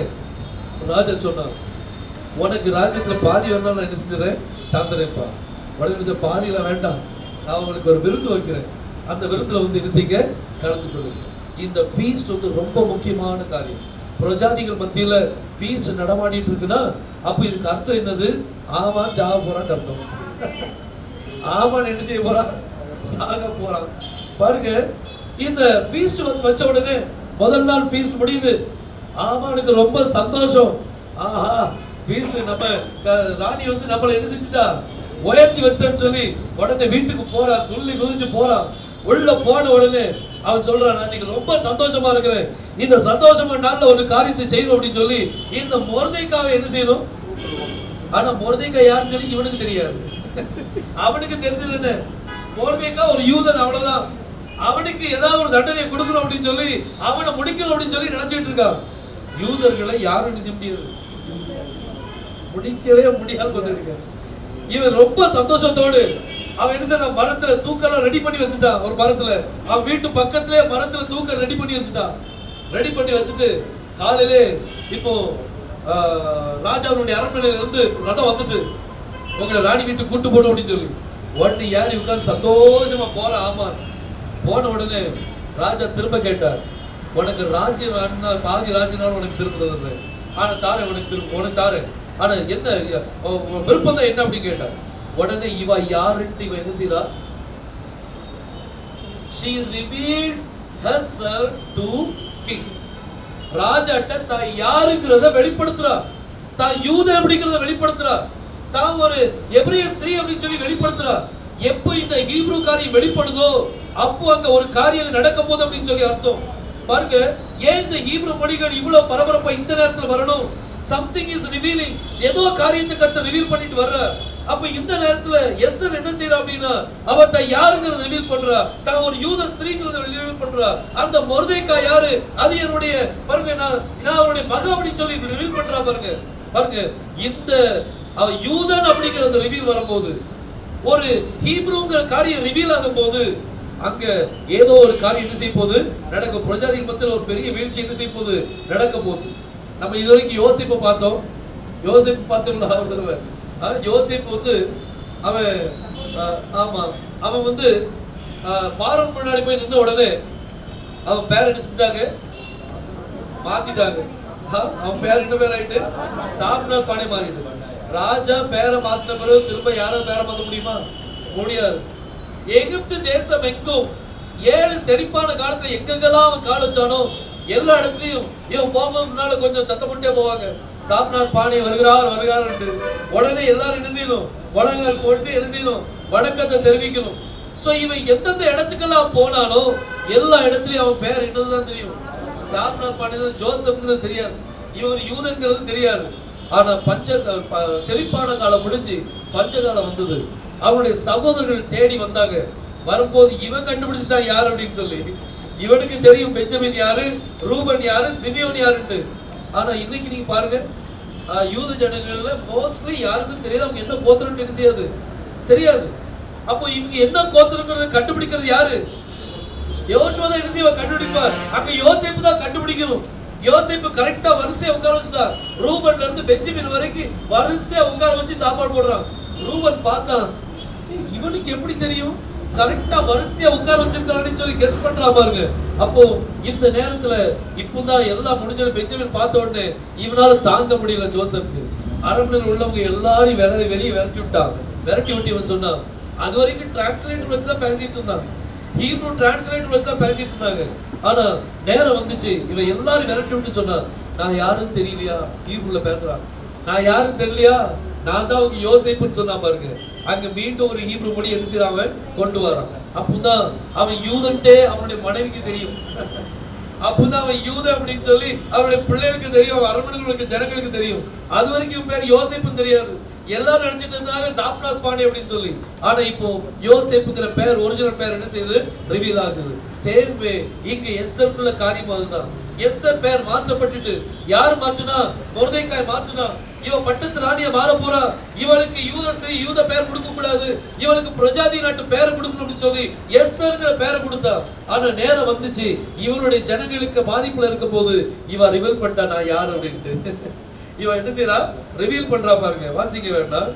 ராஜா சொன்னான், உனக்கு ராஜ்யத்துல பாதி வேணாலும் நான் என்ன செஞ்சுறேன், தந்துறேன்ப்பா. உடனே பாதியில வேண்டாம், நான் உங்களுக்கு ஒரு விருந்து வைக்கிறேன், அந்த விருந்துல வந்து என்ன செய்யுங்க, கலந்து கொள்ளுங்க. இந்த ஃபீஸ்ட் வந்து ரொம்ப முக்கியமான காரியம். பிரஜாதிகள் மத்தியில ஃபீஸ்ட் நடமாடிட்டு இருக்குன்னா அப்ப இதுக்கு அர்த்தம் என்னது? ஆமான் சாக போறான்னு அர்த்தம். ஆமான் என்ன செய்ய போறான், சாக போறான். பாருங்க இந்த ஃபீஸ்ட் வந்து வச்ச உடனே முதல் நாள் ஃபீஸ்ட் முடியுது. ஆமானுக்கு ரொம்ப சந்தோஷம். ஆஹா ஃபீஸ்ட், நம்ம ராணி வந்து நம்மளை என்ன செஞ்சுட்டா, உயர்த்தி வச்சேன்னு சொல்லி உடனே வீட்டுக்கு போறான், துள்ளி குதிச்சு போறான். உள்ள போன உடனே அவன் சொல்றான், நான் இன்னைக்கு ரொம்ப சந்தோஷமா இருக்கிறேன், இந்த சந்தோஷமா நாள்ல ஒரு காரியத்தை செய்யணும் அப்படின்னு சொல்லி இந்த மொர்தெக்காவை என்ன செய்யணும். ஆனா மொர்தெக்கா யாருன்னு சொல்லி இவனுக்கு தெரியாது. அவனுக்கு தெரிஞ்சது என்ன, மொர்தெக்கா ஒரு யூதன், அவ்வளவுதான். அவனுக்கு ஏதாவது ஒரு தண்டனை கொடுக்கணும் அப்படின்னு சொல்லி அவனை முடிக்கணும் அப்படின்னு சொல்லி நினைச்சிட்டு இருக்கான். யூதர்களை யாரும் என்ன செய்ய முடியாது, முடிக்கவே முடியாது. இவன் ரொம்ப சந்தோஷத்தோடு அவன் என்ன செய்ய, மரத்துல தூக்கெல்லாம் ரெடி பண்ணி வச்சுட்டான். ஒரு மரத்துல அவன் வீட்டு பக்கத்திலே மரத்துல தூக்க ரெடி பண்ணி வச்சுட்டான். ரெடி பண்ணி வச்சுட்டு காலையிலே இப்போ ராஜாவுடைய அரண்மனையில இருந்து ரதம் வந்துட்டு உங்களை ராணி வீட்டுக்கு கூட்டு போடும் அப்படின்னு சொல்லி உடனே யாரு உட்கார்ந்து சந்தோஷமா போற. ஆமா போன உடனே ராஜா திரும்ப கேட்டார், உனக்கு ராஜ்யம் வேணும்னா பாதி ராஜ்யனாலும் உனக்கு திரும்ப தந்துடுறேன், ஆனா தாரேன் உனக்கு திரும்ப, உனக்கு தாரேன், ஆனா என்ன விருப்பம் தான் என்ன அப்படின்னு கேட்டார். உடனே இவ யாருன்னு இவ என்ன செய்றா, she revealed herself to king. ராஜாட்ட தான் யாருங்கிறத வெளிப்படுத்துறா, தான் யூத அப்படிங்கறத வெளிப்படுத்துறா, தான் ஒரு எபிரேய ஸ்திரீ அப்படின்னு சொல்லி வெளிப்படுத்துறா. எப்போ இந்த ஹீப்ரு காரியம் வெளிப்படுதோ அப்போ அங்க ஒரு காரியம் நடக்க போகுது அப்படின்னு சொல்லி அர்த்தம். பாருங்க ஏன் இந்த ஹீப்ரு மொழிகள் இவ்வளவு பரபரப்பா இந்த நேரத்துல வரணும், something is revealing, ஏதோ காரியத்தை கர்த்தர் ரிவீல் பண்ணிட்டு வர்றார். அப்ப இந்த நேரத்துல எஸ்தர் என்ன செய்யறா அப்படின்னா, அவ தான் யாருங்கிறத ரிவீல் பண்றா, தான் ஒரு யூத ஸ்திரீங்கிறத ரிவீல் பண்றா. அந்த மொர்தெக்கா யாரு, அது என்னுடைய பாருங்க நான் அவருடைய மக அப்படின்னு சொல்லி ரிவீல் பண்றா. பாருங்க பாருங்க இந்த அவ யூதன் அப்படிங்கிற அந்த ரிவீல் வரும்போது, ஒரு ஹீப்ருங்கிற காரியம் ரிவீல் ஆகும் போது அங்க ஏதோ ஒரு காரியம் என்ன செய்ய போகுது, நடக்க பிரஜாதிகள் மத்தியில ஒரு பெரிய வீழ்ச்சி என்ன செய்ய போகுது, நடக்க போகுது. நம்ம இது வரைக்கும் யோசிப்பை பார்த்தோம். யோசிப்பு பார்த்தோம்ல ஒரு தடவை. யோசிப்பு வந்து அவன் ஆமா அவன் வந்து பாரம் முன்னாடி போய் நின்ன உடனே அவன் பேர் என்ன செஞ்சுட்டாங்க, மாத்திட்டாங்க. அவன் பேர் என்ன பேர் ஆயிட்டு, சாப்னா பானே மாறிட்டு. ராஜா பேரை மாத்தின பிறகு திரும்ப யாரும் பேரை மாத்த முடியுமா, முடியாது. எகிப்து தேசம் எங்கும் 7 செழிப்பான காலத்துல எங்கெங்கெல்லாம் அவன் கால் வச்சானோ எல்லா இடத்துலயும் இவன் போகும்போது முன்னால கொஞ்சம் சத்தம் பண்ணிட்டே போவாங்க, சாப்பினார் பானை வருகிறார் என்று உடனே எல்லாரும் என்ன செய்யணும்? வணங்கால் போட்டு என்ன செய்யணும்? வணக்கத்தை தெரிவிக்கணும். சோ இவன் எந்தெந்த இடத்துக்கெல்லாம் போனாலோ எல்லா இடத்துலயும் அவன் பேர் என்னதுதான் தெரியும். சாப்பினார் பானை ஜோசப்ங்கிறது தெரியாது, இவன் யூதன்கிறது தெரியாது. ஆனா செழிப்பான காலம் முடிஞ்சு பஞ்சகாலம் வந்தது. அவனுடைய சகோதரர்கள் தேடி வந்தாங்க. வரும்போது இவன் கண்டுபிடிச்சிட்டான் யார் அப்படின்னு சொல்லி. இவனுக்கு தெரியும் பெஞ்சமின் யாரு, ரூபன் யாரு, சிமியோன் யாருன்னு. ஆனா இன்னைக்கு நீங்க பாருங்க, யூத ஜனங்கள்ல மோஸ்ட்லி யாருக்கும் தெரியாது அவங்க என்ன கோத்திரம் தெரியாது. அப்போ இவங்க என்ன கோத்திரங்கிறத கண்டுபிடிக்கிறது யாரு? யோசுவா தான் என்ன செய்வா கண்டுபிடிப்பார். அங்க யோசேப்பு தான் கண்டுபிடிக்கணும். யோசேப்பு கரெக்டா வரிசையா உட்கார வச்சுட்டார். ரூபன்ல இருந்து பெஞ்சமின் வரைக்கும் வரிசையா உட்கார வச்சு சாப்பாடு போடுறான். ரூபன் பார்த்தான், இவனுக்கு எப்படி தெரியும் கரெக்டா வரிசையா உட்கார வச்சிருக்கான்னு சொல்லி கெஸ் பண்றா பாருங்க. அப்போ இந்த நேரத்துல இப்பதான் எல்லாம் முடிஞ்சது. பெஞ்சமின் பார்த்த உடனே இவனால தாங்க முடியல ஜோசப்க்கு. அரண்மனையில் உள்ளவங்க எல்லாரும் வெளியே விரட்டி விட்டு இவன் சொன்னான். அது வரைக்கும் டிரான்ஸ்லேட்டர் வச்சுதான் பேசிட்டு இருந்தான், ஹீப்ரூ டிரான்ஸ்லேட்டர் வச்சுதான் பேசிட்டு இருந்தாங்க. ஆனா நேரம் வந்துச்சு, இவன் எல்லாரும் விரட்டி விட்டு சொன்னான், நான் யாரும் தெரியலையா? ஹீப்ரூல பேசுறான். நான் யாரும் தெரியலையா? நான் தான் அவங்க யோசேப்புன்னு சொன்னா பாருங்க. அங்க மீண்டும் ஒரு ஹீப்ரூ மொழி என்ன செய்யறான் கொண்டு வரான். அப்பதான் அவன் யூதன்ட்டே அவனுடைய மனைவிக்கு தெரியும். அப்பதான் அவன் யூத அப்படின்னு சொல்லி அவருடைய பிள்ளைகளுக்கு தெரியும், அரண்மனைகளுக்கு ஜனங்களுக்கு தெரியும். அது வரைக்கும் பேர் யோசேப்புன்னு தெரியாது. எல்லாரும் நினைச்சிட்டு இருந்தாங்க சாப்னாத் பாண்டே அப்படின்னு சொல்லி. ஆனா இப்போ யோசேப்புங்கிற பேர், ஒரிஜினல் பேர் என்ன செய்யுது? ரிவீல் ஆகுது. சேம் வே இங்க எஸ்தருக்குள்ள காரியம் அதுதான். எஸ்தர் பேர் மாற்றப்பட்டுட்டு யார் மாற்றினா? மொர்தெகாய் மாற்றினா. இவ பட்டத்து ராணிய மாற போறா, இவளுக்கு யூத பேர் கொடுக்க கூடாது, இவளுக்கு பிரஜாதி நாட்டு பேர் கொடுக்கணும் அப்படின்னு சொல்லி எஸ்தர்ங்கிற பேரை கொடுத்தா. ஆனா நேரம் வந்துச்சு, இவருடைய ஜனங்களுக்கு பாதிப்புல இருக்கும் போது இவ ரிவீல் பண்ணிட்டா நான் யாரு அப்படின்ட்டு. இவன் என்ன செய்யறா? ரிவீல் பண்றா பாருங்க. வாசிக்க வேண்டாம்.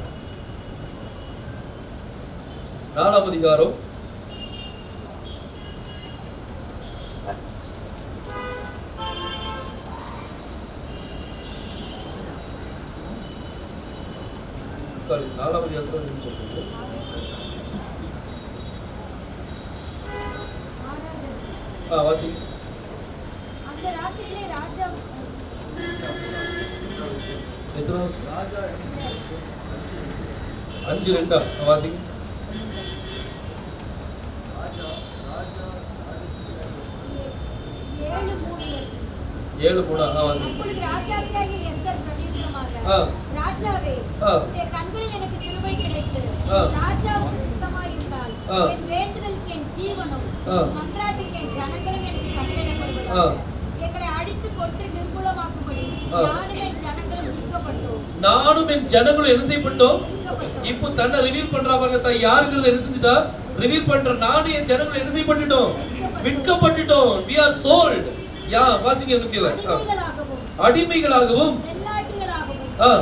4ஆம் அதிகாரம் 4ஆம் அதிகாரத்துல சொல்லுங்க. வாசி. அந்த ராத்திரியிலே ராஜா ராஜா 5:2 வாசி. ராஜாவே, உம்முடைய கண்களில் எனக்கு கிருபை கிடைத்து ராஜாவுக்கு சித்தமாயிருந்தால் என் வேண்டுதலுக்கு என் ஜீவனும் மன்றாட்டுக்கு என் ஜனங்களும் எனக்கு கட்டளையிடப்படுவதாக. எங்களை அடித்து கொன்று நிர்மூலமாக்கும்படி நானும் என் ஜனங்களும் விற்கப்பட்டோம். நானும் என் ஜனங்களும் என்ன செய்யப்பட்டோம்? இப்போ தன்னை ரிவீல் பண்றா பாருங்க. தான் யாருங்கிறத என்ன செஞ்சுட்டா? ரிவீல் பண்ற. நானும் என் ஜனங்களும் என்ன செய்யப்பட்டுட்டோம்? விற்கப்பட்டுட்டோம். we are sold. யா வாசிங்க கீழ. அடிமைகளாகவும்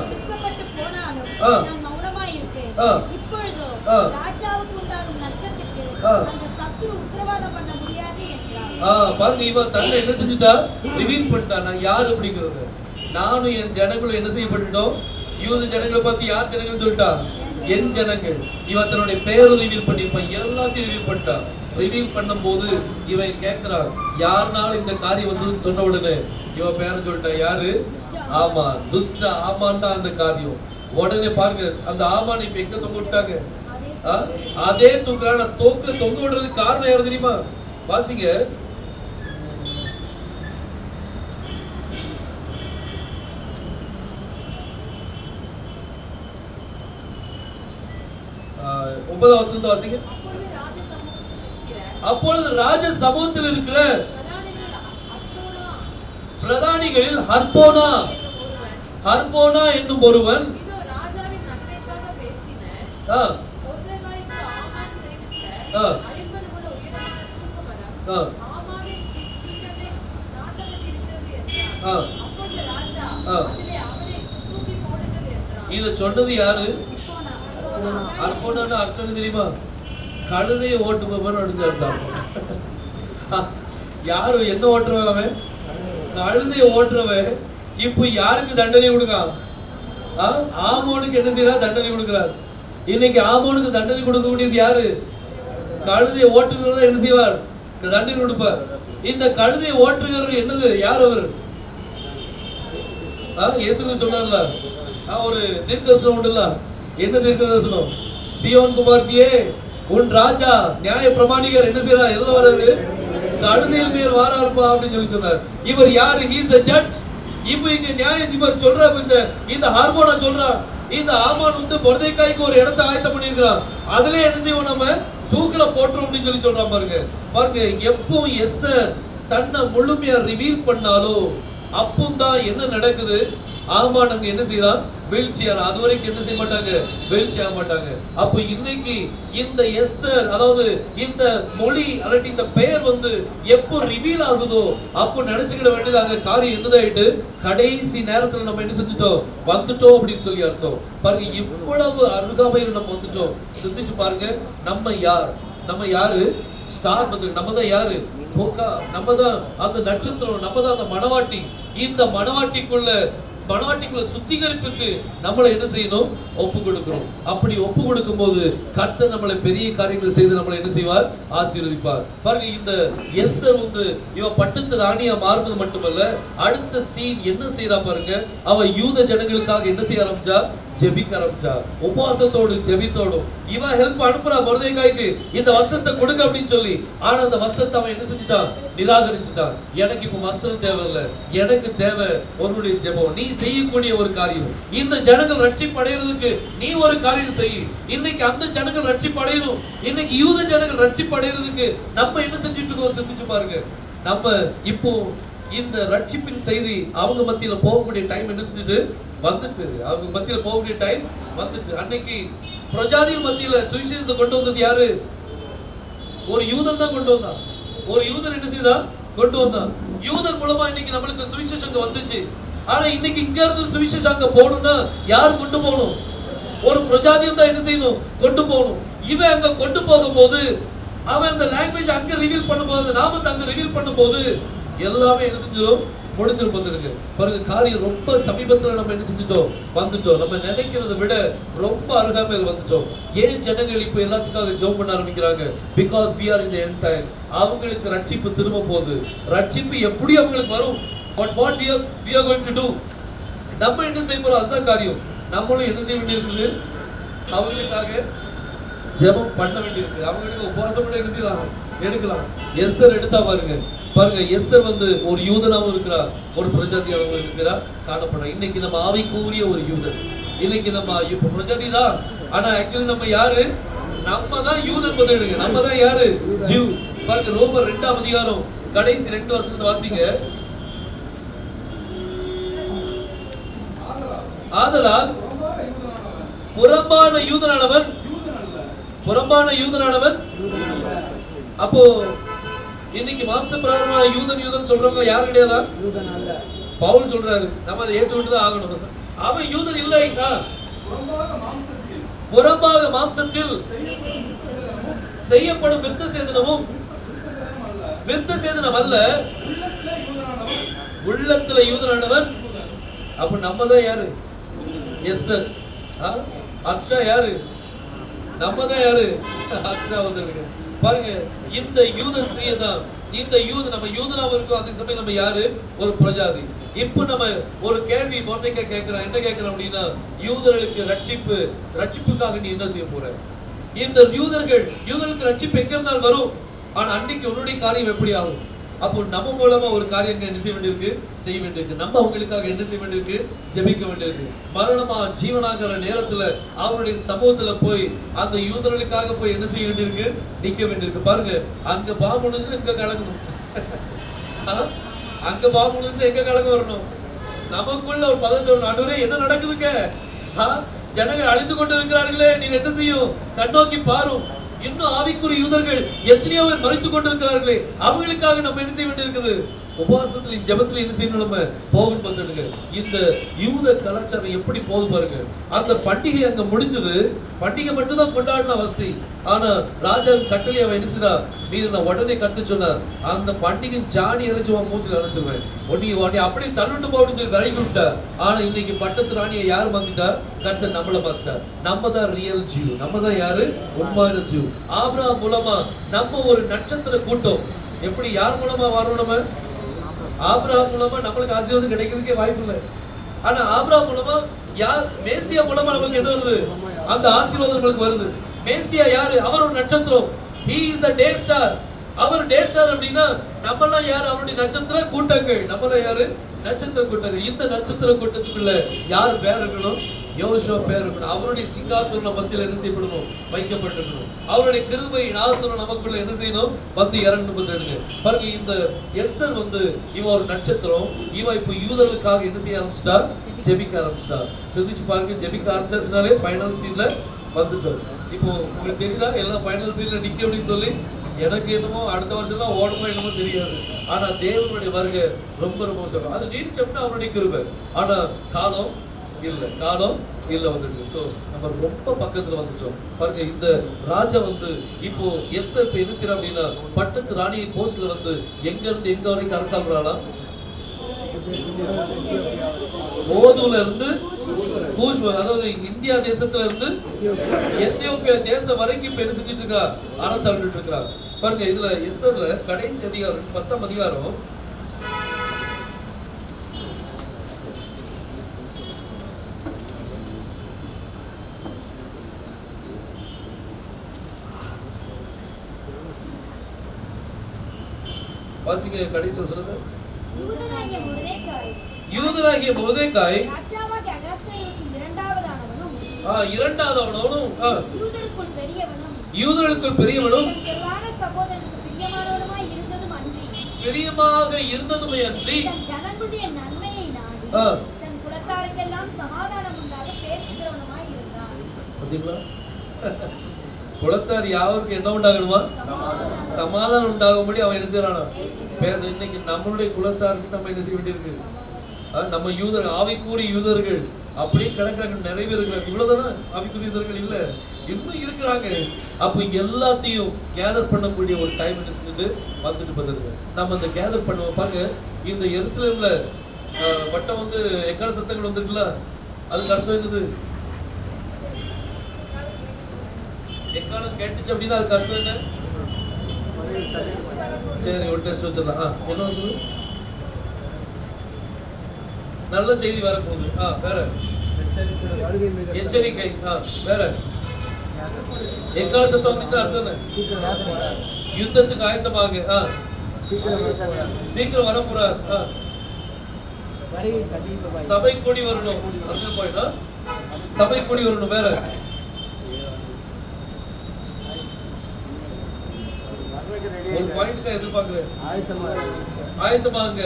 விற்கப்பட்டு போனாலும் நான் மௌனமாய் இருப்பேன். இப்பொழுதோ ராஜாவுக்கு உண்டாகும் நஷ்டத்துக்கு அந்த சத்துரு உத்தரவாதம் பண்ண முடியாது என்றார். பாருங்க, இவ தன்னை என்ன செஞ்சுட்டா? ரிவீல் பண்ணிட்டா. நான் யார் அப்படிங்கிறது. நானும் என் ஜனங்களும் என்ன செய்யப்பட்டுட்டோம்? யூத ஜனங்களை பார்த்து யார் ஜனங்கள் சொல்லிட்டா? என் ஜனங்கள். இவன் தன்னுடைய பெயரும் ரிவீல் பண்ணிருப்பான், எல்லாத்தையும் ரிவீல் பண்ணிட்டான். ரிவீல் பண்ணும் போது இவன் கேட்கிறான், யாருனாலும் இந்த காரியம் வந்து சொன்ன உடனே இவன் பேரை சொல்லிட்டான். யாரு? ஆமா, துஷ்ட ஆமான் தான் அந்த காரியம். உடனே பாருங்க, அந்த ஆமான் இப்ப எங்க தொங்க விட்டாங்க? அதே தூக்குறான தோக்குல தொங்க விடுறதுக்கு காரணம் யாரு தெரியுமா? வாசிங்க. ஒன்பதாம் வசனத்தை வாசிங்க. அப்பொழுது ராஜ சமூகத்தில் இருக்கிற பிரதானிகளில் ஹர்போனா என்னும் ஒருவன் இத சொன்னது யாரு? ஹர்போனா அர்த்தம் தெரியுமா? கழுதையை ஓட்டுபவன் அடிஞ்சான். யாரு என்ன ஓட்டுறவன்? கழுதையை ஓட்டுறவன். இப்போ யாருக்கு தண்டனை கொடுக்கான்? ஆமோனுக்கு என்ன செய்யறா? தண்டனை கொடுக்கிறார். இன்னைக்கு ஆமோனுக்கு தண்டனை கொடுக்க முடியாது யாரு? கழுதையை ஓட்டுகிறத என்ன செய்வார்? தண்டனை கொடுப்பார். இந்த கழுதையை ஓட்டுகிறவர் என்னது? யார் அவர்? இயேசு கிறிஸ்து சொன்னார்ல, ஒரு தீர்க்கதரிசனம் உண்டுல்ல. என்ன தீர்க்கதரிசனம்? சீயோன் குமார்த்தியே, உன் ராஜா நியாய பிரமாணிகர் என்ன செய்யறார்? எதுல வராரு? கழுதையில் மேல் வாராருப்பா அப்படின்னு சொல்லி சொன்னார். இவர் யாரு? He is a judge. இப்போ இங்க நியாயாதிபதி சொல்ற இந்த ஹார்மோனா சொல்றா, இந்த ஆமான் வந்து மொர்தெகாய்க்கு ஒரு இடத்தை ஆயத்தம் பண்ணியிருக்கிறான், அதுல என்ன செய்வோம்? நம்ம தூக்கில போட்டுரும் அப்படின்னு சொல்லி சொல்றான். பாருங்க பாருங்க, எப்போ எஸ்தர் தன்னை முழுமையா ரிவீல் பண்ணாலோ அப்போதான் என்ன நடக்குது? ஆமான் அங்க என்ன செய்யலாம்? வீழ்ச்சியார். அது வரைக்கும் என்ன செய்ய மாட்டாங்க? வீழ்ச்சி ஆக மாட்டாங்க. அப்போ இன்னைக்கு இந்த எஸ்தர், அதாவது இந்த மொழி அல்லது இந்த பெயர் வந்து எப்போ ரிவீல் ஆகுதோ அப்போ நினைச்சுக்கிட வேண்டியது அங்க காரியம் என்னதாயிட்டு கடைசி நேரத்துல நம்ம என்ன செஞ்சுட்டோம்? வந்துட்டோம் அப்படின்னு சொல்லி அர்த்தம். பாருங்க, இவ்வளவு அருகாமையில் நம்ம வந்துட்டோம். சிந்திச்சு பாருங்க, நம்ம யார்? நம்ம யாரு? ஸ்டார் வந்து நம்ம தான் யாரு? கோகா. நம்ம தான் அந்த நட்சத்திரம், நம்ம தான் அந்த மணவாட்டி. இந்த மணவாட்டிக்குள்ள சுத்திகரிப்புக்கு நம்மளை என்ன செய்யணும்? ஒப்பு கொடுக்கணும். அப்படி ஒப்பு கொடுக்கும் போது கர்த்தர் நம்மளை பெரிய காரியங்களை செய்து நம்மளை என்ன செய்வார்? ஆசீர்வதிப்பார். பாருங்க, இந்த எஸ்தர் வந்து இவ பட்டத்து ராணியா மாறுனது மட்டுமல்ல, அடுத்த சீன் என்ன செய்யறா பாருங்க. அவ யூத ஜனங்களுக்காக என்ன செய்ய ஆரம்பிச்சா? ஜெபிக்க ஆரம்பிச்சா. உபவாசத்தோடு ஜெபித்தோடும் இவ ஹெல்ப் அனுப்புறா மொர்தெகாய்க்கு, இந்த வஸ்திரத்தை கொடுங்க அப்படின்னு சொல்லி. ஆனா அந்த வஸ்திரத்தை அவன் என்ன செஞ்சுட்டான்? நிராகரிச்சுட்டான். எனக்கு இப்ப வஸ்திரம் தேவையில்லை, எனக்கு தேவை உன்னுடைய ஜெபம், நீ செய்யக்கூடிய ஒரு காரியம். இந்த ஜனங்கள் ரட்சிப்பு அடைகிறதுக்கு நீ ஒரு காரியம் செய். இன்னைக்கு அந்த ஜனங்கள் ரட்சிப்பு அடையணும். இன்னைக்கு யூத ஜனங்கள் ரட்சிப்பு அடைகிறதுக்கு நம்ம என்ன செஞ்சுட்டு இருக்கோம்? சிந்திச்சு பாருங்க. நம்ம இப்போ இந்த ரட்சிப்பின் செய்தி அவங்க மத்தியில போகக்கூடிய டைம் என்ன செஞ்சுட்டு வந்துட்டு, அவங்க மத்தியில போகக்கூடிய டைம் வந்துட்டு. அன்னைக்கு பிரஜாதிகள் மத்தியில சுவிசேஷத்தை கொண்டு வந்தது யாரு? ஒரு யூதன் தான் கொண்டு வந்தான். ஒரு யூதன் என்ன செய்தான்? கொண்டு வந்தான். யூதன் மூலமா இன்னைக்கு நம்மளுக்கு சுவிசேஷம் வந்துச்சு. ஆனா இன்னைக்கு இங்க இருந்து சுவிசேஷம் அங்க போகணும்னா யார் கொண்டு போகணும்? ஒரு பிரஜாதிகள் தான் என்ன செய்யணும்? கொண்டு போகணும். இவன் அங்க கொண்டு போகும்போது, அவன் அந்த லாங்குவேஜ் அங்க ரிவீல் பண்ணும்போது, அந்த நாமத்தை அங்க ரிவீல் பண்ணும்போது எல்லாமே என்ன செஞ்சிடும்? முடிஞ்சிருப்பதற்கு. பாருங்க, காரியம் ரொம்ப சமீபத்துல நம்ம என்ன செஞ்சுட்டோம்? வந்துட்டோம். நம்ம நினைக்கிறத விட ரொம்ப அருகாமையில் வந்துட்டோம். ஏன் ஜனங்கள் இப்ப எல்லாத்துக்காக ஜெபம் பண்ண ஆரம்பிக்கிறாங்க? Because we are in the end time. அவங்களுக்கு ரட்சிப்பு திரும்ப போகுது. ரட்சிப்பு எப்படி அவங்களுக்கு வரும்? But what we are going to do? நம்ம என்ன செய்ய போறோம்? அதுதான் காரியம். நம்மளும் என்ன செய்ய வேண்டியிருக்குது? அவங்களுக்காக ஜெபம் பண்ண வேண்டியிருக்கு. அவங்களுக்கு உபவாசம் பண்ண என்ன செய்யலாம்? எடுக்கலாம். எஸ்தர் எடுத்தா பாருங்க. பாருங்க, எஸ்தர் வந்து ஒரு யூதனாவும் இருக்கிறா, ஒரு பிரஜாதியாவும் என்ன செய்யறா? காணப்படுறா. இன்னைக்கு நம்ம ஆவிக்குரிய ஒரு யூதன். இன்னைக்கு நம்ம இப்ப பிரஜாதி தான், ஆனா ஆக்சுவலி நம்ம யாரு? நம்ம தான் யூதன் பதிலுங்க. நம்ம தான் யாரு? ஜூ. பாருங்க, ரோமர் 2ஆம் அதிகாரம் கடைசி 2 வசனத்தை வாசிங்க. ஆதலால் புறம்பான யூதனானவன் அப்போ இன்னைக்கு மாம்சப்பிரகாரமான யூதன் சொல்றவங்க யாரு கிடையாதா? பவுல் சொல்றாரு, நம்ம அதை ஏற்றுக்கொண்டு தான் ஆகணும். அவன் யூதன் இல்லைன்னா புறம்பாக மாம்சத்தில் செய்யப்படும் விருத்த சேதனம் அல்ல, உள்ளத்துல யூதனானவன். அப்ப நம்ம தான் யாரு? எஸ்தர். அக்ஷா யாரு? நம்ம தான் யாரு? அக்ஷா வந்து பாருங்க, இந்த யூத ஸ்திரீ தான். இந்த நம்ம யூதனாவும் இருக்கும், அதே சமயம் நம்ம யாரு? ஒரு பிரஜாதி. இப்போ நம்ம ஒரு கேள்வி மொர்தெகாய் கேட்கிறோம். என்ன கேட்கிறோம் அப்படின்னா, யூதர்களுக்கு ரட்சிப்புக்காக நீ என்ன செய்ய போற? இந்த யூதர்களுக்கு ரட்சிப்பு எங்க இருந்தால் வரும்? ஆனா அன்னைக்கு உன்னுடைய காரியம் எப்படி ஆகும்? அப்போ நம்ம மூலமா ஒரு காரியங்கள் என்ன செய்ய வேண்டியிருக்கு? நம்ம அவங்களுக்காக என்ன செய்ய வேண்டியிருக்கு? ஜெபிக்க வேண்டியிருக்கு. மரணமா ஜீவனாகிற நேரத்துல அவருடைய சமூகத்துல போய் அந்த யூதர்களுக்காக போய் என்ன செய்ய வேண்டியிருக்கு? நிக்க வேண்டியிருக்கு. பாருங்க, அங்க பாம்புனுச்சு இங்க கலக்கணும். அங்க பாம்புனுச்சு எங்க கலக்க வரணும்? நமக்குள்ள ஒரு பதட்டம். நடுவே என்ன நடக்குதுங்க? ஜனங்கள் அழிந்து கொண்டு இருக்கிறார்களே, நீங்க என்ன செய்யும்? கண்ணோக்கி பாரும். இன்னும் ஆவிக்குரிய யூதர்கள் எத்தனையோ பேர் மறித்து கொண்டிருக்கிறார்களே, அவங்களுக்காக நம்ம என்ன செய்ய வேண்டியிருக்குது? உபவாசத்துல ஜெபத்துல என்ன செய்யணும்? நம்ம போகணும். பார்த்துடுங்க, இந்த யூத கலாச்சாரம் எப்படி போகுது பாருங்க. அந்த பண்டிகை அங்க முடிஞ்சது. பண்டிகை மட்டும் தான் கொண்டாடின வசதி. ஆனா ராஜா கட்டளை அவன் என்ன செய்தா? நான் உடனே கத்து சொன்னார், அந்த பண்டிகை ஜாடி இறைச்சுவான், மூச்சில் இறைச்சுவேன், ஒன்னி அப்படியே தள்ளிட்டு போகணும்னு சொல்லி விலகி விட்டார். ஆனா இன்னைக்கு பட்டத்து ராணியை யார் மாத்திட்டா? கர்த்தர் நம்மளை மாத்திட்டார். நம்ம தான் ரியல் ஜூ. நம்ம தான் யாரு? உண்மையான ஜூ. ஆபிரகாம் மூலமா நம்ம ஒரு நட்சத்திர கூட்டம். எப்படி? யார் மூலமா வரணும்? நம்ம ஆபிரகாம் மூலமா நம்மளுக்கு ஆசீர்வாதம் கிடைக்கிறதுக்கே வாய்ப்பு இல்லை. ஆனா ஆபிரகாம் மூலமா யார்? மேசியா மூலமா நமக்கு என்ன வருது? அந்த ஆசீர்வாதம் நமக்கு வருது. மேசியா யாரு? அவர் ஒரு நட்சத்திரம். he is the day star. அவர் டே ஸ்டார் அப்படின்னா நம்மலாம் யாரு? அவருடைய நட்சத்திர கூட்டங்கள். நம்மலாம் யாரு? நட்சத்திர கூட்டங்கள். இந்த நட்சத்திர கூட்டத்துக்குள்ள யார் பேர் இருக்கணும்? யோசுவா பேர் இருக்கணும். அவருடைய சிங்காசனம் மத்தியில் என்ன செய்யப்படணும்? வைக்கப்பட்டிருக்கணும். அவருடைய கிருபையின் ஆசனம் நமக்குள்ள என்ன செய்யணும்? வந்து இறங்கணும். பாருங்க, இந்த எஸ்தர் இவன் ஒரு நட்சத்திரம். இவன் இப்போ யூதர்களுக்காக என்ன செய்ய ஆரம்பிச்சிட்டா? ஜெபிக்க ஆரம்பிச்சிட்டா. சிந்திச்சு பாருங்க, ஜெபிக்க ஆரம்பிச்சாச்சுனாலே ஃபைனல் சீன்ல வந்துட்டோம். இப்போ உங்களுக்கு தெரியுதா எல்லாம் ஃபைனல் சீன்ல நிக்க அப்படின்னு சொல்லி? எனக்கு என்னமோ அடுத்த வருஷம்லாம் ஓடுமோ என்னமோ தெரியாது. ஆனா தேவனுடைய வருகை ரொம்ப ரொம்ப சொல்லும். அது நீடிச்சோம்னா அவருடைய கிருபை. ஆனா காலம் இல்ல வந்துட்டு. சோ நம்ம ரொம்ப பக்கத்துல வந்துச்சோம். பாருங்க, இந்த ராஜா இப்போ எஸ்தர் இப்ப என்ன செய்யறா அப்படின்னா, பட்டத்து ராணி போஸ்ட்ல எங்க இருந்து எங்க வரைக்கும் அரசாள்றாளாம்? ஓதுல இருந்து கூஷ், அதாவது இந்தியா தேசத்துல இருந்து எத்தியோப்பியா தேசம் வரைக்கும் இப்ப என்ன செஞ்சுட்டு இருக்கா? அரசாண்டு இருக்கா. பாருங்க, இதுல எஸ்தர்ல கடைசி அதிகாரம் 10ஆம் அதிகாரம் வாசிக்க. கடைசி சொல்லுங்க. யூதனாகிய மொர்தெகாய் இரண்டாவதானவனும் யூதர்களுக்குள் பெரியவனும் பிரியமாக இருந்ததுமே அன்றி ஜனங்களுடைய நன்மையை நாடி தன் குலத்தாருக்கெல்லாம் சமாதானம் உண்டாக பேசுகிறவனுமாய் இருந்தான். பாத்தீங்களா? குலத்தார் யாருக்கு என்ன உண்டாகணுமா? சமாதானம் உண்டாகும்படி அவன் என்ன செய்யறானா? பேச. இன்னைக்கு நம்மளுடைய குலத்தாருக்கு நம்ம என்ன செய்ய வேண்டியிருக்கு? நம்ம யூதர் ஆவிக்குரிய யூதர்கள் அப்படியே கிடக்கிறாங்க, நிறைய பேர் இருக்கிறாங்க. இவ்வளவுதானே ஆவிக்குரிய யூதர்கள் இல்ல, இன்னும் இருக்கிறாங்க. அப்ப எல்லாத்தையும் கேதர் பண்ணக்கூடிய ஒரு டைம் என்ன செஞ்சுட்டு வந்துட்டு பார்த்துருங்க. நம்ம அந்த கேதர் பண்ணுவோம். பாருங்க, இந்த எருசலேம்ல வட்டம் எக்கால சத்தங்கள் வந்துருக்குல்ல, அதுக்கு அர்த்தம் என்னது? எக்காலம் கேட்டுச்சு அப்படின்னா அதுக்கு அர்த்தம் என்ன? சரி, ஒரு டெஸ்ட் வச்சிடலாம். என்ன வந்து நல்ல செய்தி வரப்போகுது. வேற எச்சரிக்கை. வேற எக்கால சத்தம் வந்துச்சு அர்த்தம் என்ன? யுத்தத்துக்கு ஆயத்தமாக சீக்கிரம் வர போறார். சபை கூடி வரணும். சபை கூடி வரணும். வேற ஒரு பாயிண்ட் எதிர்பார்க்கிறேன். ஆயத்தமாக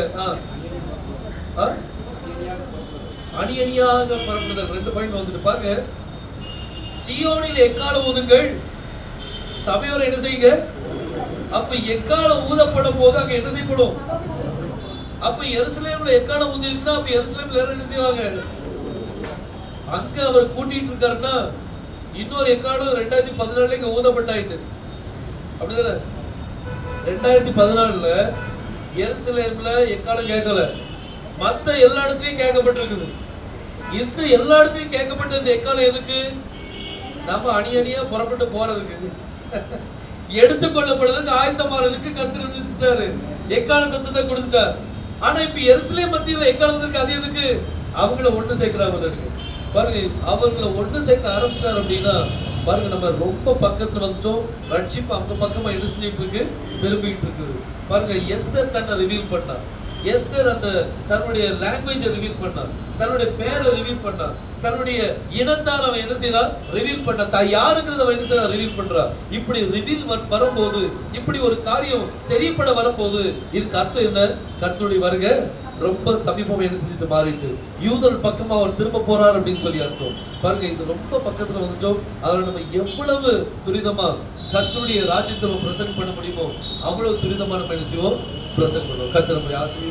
அணி அணியாக பரப்புதல். 2 பாயிண்ட் வந்துட்டு பாருங்க. சியோனில் எக்காலம் ஊதுங்கள். சபையோர என்ன செய்யுங்க? அப்ப எக்காலம் ஊதப்படும் போது அங்க என்ன செய்யப்படும்? அப்ப எருசலேம்ல எக்காலம் ஊதிருக்குன்னா அப்ப எருசலேம்ல என்ன செய்வாங்க? அங்க அவர் கூட்டிட்டு இருக்காருன்னா இன்னொரு எக்காலம் 2014 இங்க ஊதப்பட்டாயிட்டு. அப்படிதானே? 2014 எருசலேம்ல எக்காலம் கேட்கல, மத்த எல்லா இடத்துலயும் கேட்கப்பட்டிருக்குது. இது எல்லா இடத்துலயும் கேட்கப்பட்ட இந்த எக்காலம் எதுக்கு? நம்ம அணி அணியா புறப்பட்டு போறதுக்கு, எடுத்துக்கொள்ளப்படுறதுக்கு, ஆயத்தமானதுக்கு கர்த்தர் இருந்துட்டாரு. எக்கால சத்தத்தை கொடுத்துட்டார். ஆனா இப்ப எருசலேம் மத்தியில எக்காலத்துக்கு அது எதுக்கு? அவங்கள ஒண்ணு சேர்க்கிறாங்க. பாருங்க, அவங்கள ஒண்ணு சேர்க்க ஆரம்பிச்சார் அப்படின்னா பாருங்க, நம்ம ரொம்ப பக்கத்துல வந்துட்டோம். ரட்சிப்பு அந்த பக்கமா என்ன செஞ்சுட்டு இருக்கு? திரும்பிட்டு இருக்குது. பாருங்க, எஸ்தர் தன்னை ரிவீல் பண்ணா. எஸ்தர் அந்த தன்னுடைய லாங்குவேஜை ரிவீல் பண்ணா, தன்னுடைய பேரை ரிவீல் பண்ணா, தன்னுடைய இனத்தார் அவன் என்ன செய்யறா? ரிவீல் பண்ணா. தான் யாருங்கிறத அவன் என்ன செய்யறா? ரிவீல் பண்றா. இப்படி ரிவீல் வரும்போது, இப்படி ஒரு காரியம் தெரியப்பட வரும்போது இதுக்கு அர்த்தம் என்ன? கர்த்தருடைய வருகை ரொம்ப சமீபமா என்ன செஞ்சுட்டு மாறிட்டு யூதர் பக்கமா அவர் திரும்ப போறார் அப்படின்னு சொல்லி அர்த்தம். பாருங்க, இது ரொம்ப பக்கத்துல வந்துட்டோம். அதனால நம்ம எவ்வளவு துரிதமா கர்த்தருடைய ராஜ்யத்தை பிரசன்ட் பண்ண முடியுமோ அவ்வளவு துரிதமா நம்ம என்ன செய்வோம்? பிரசன்ட் பண்ணுவோம். கர்த்தர் நம்முடைய ஆசீர்வாதம்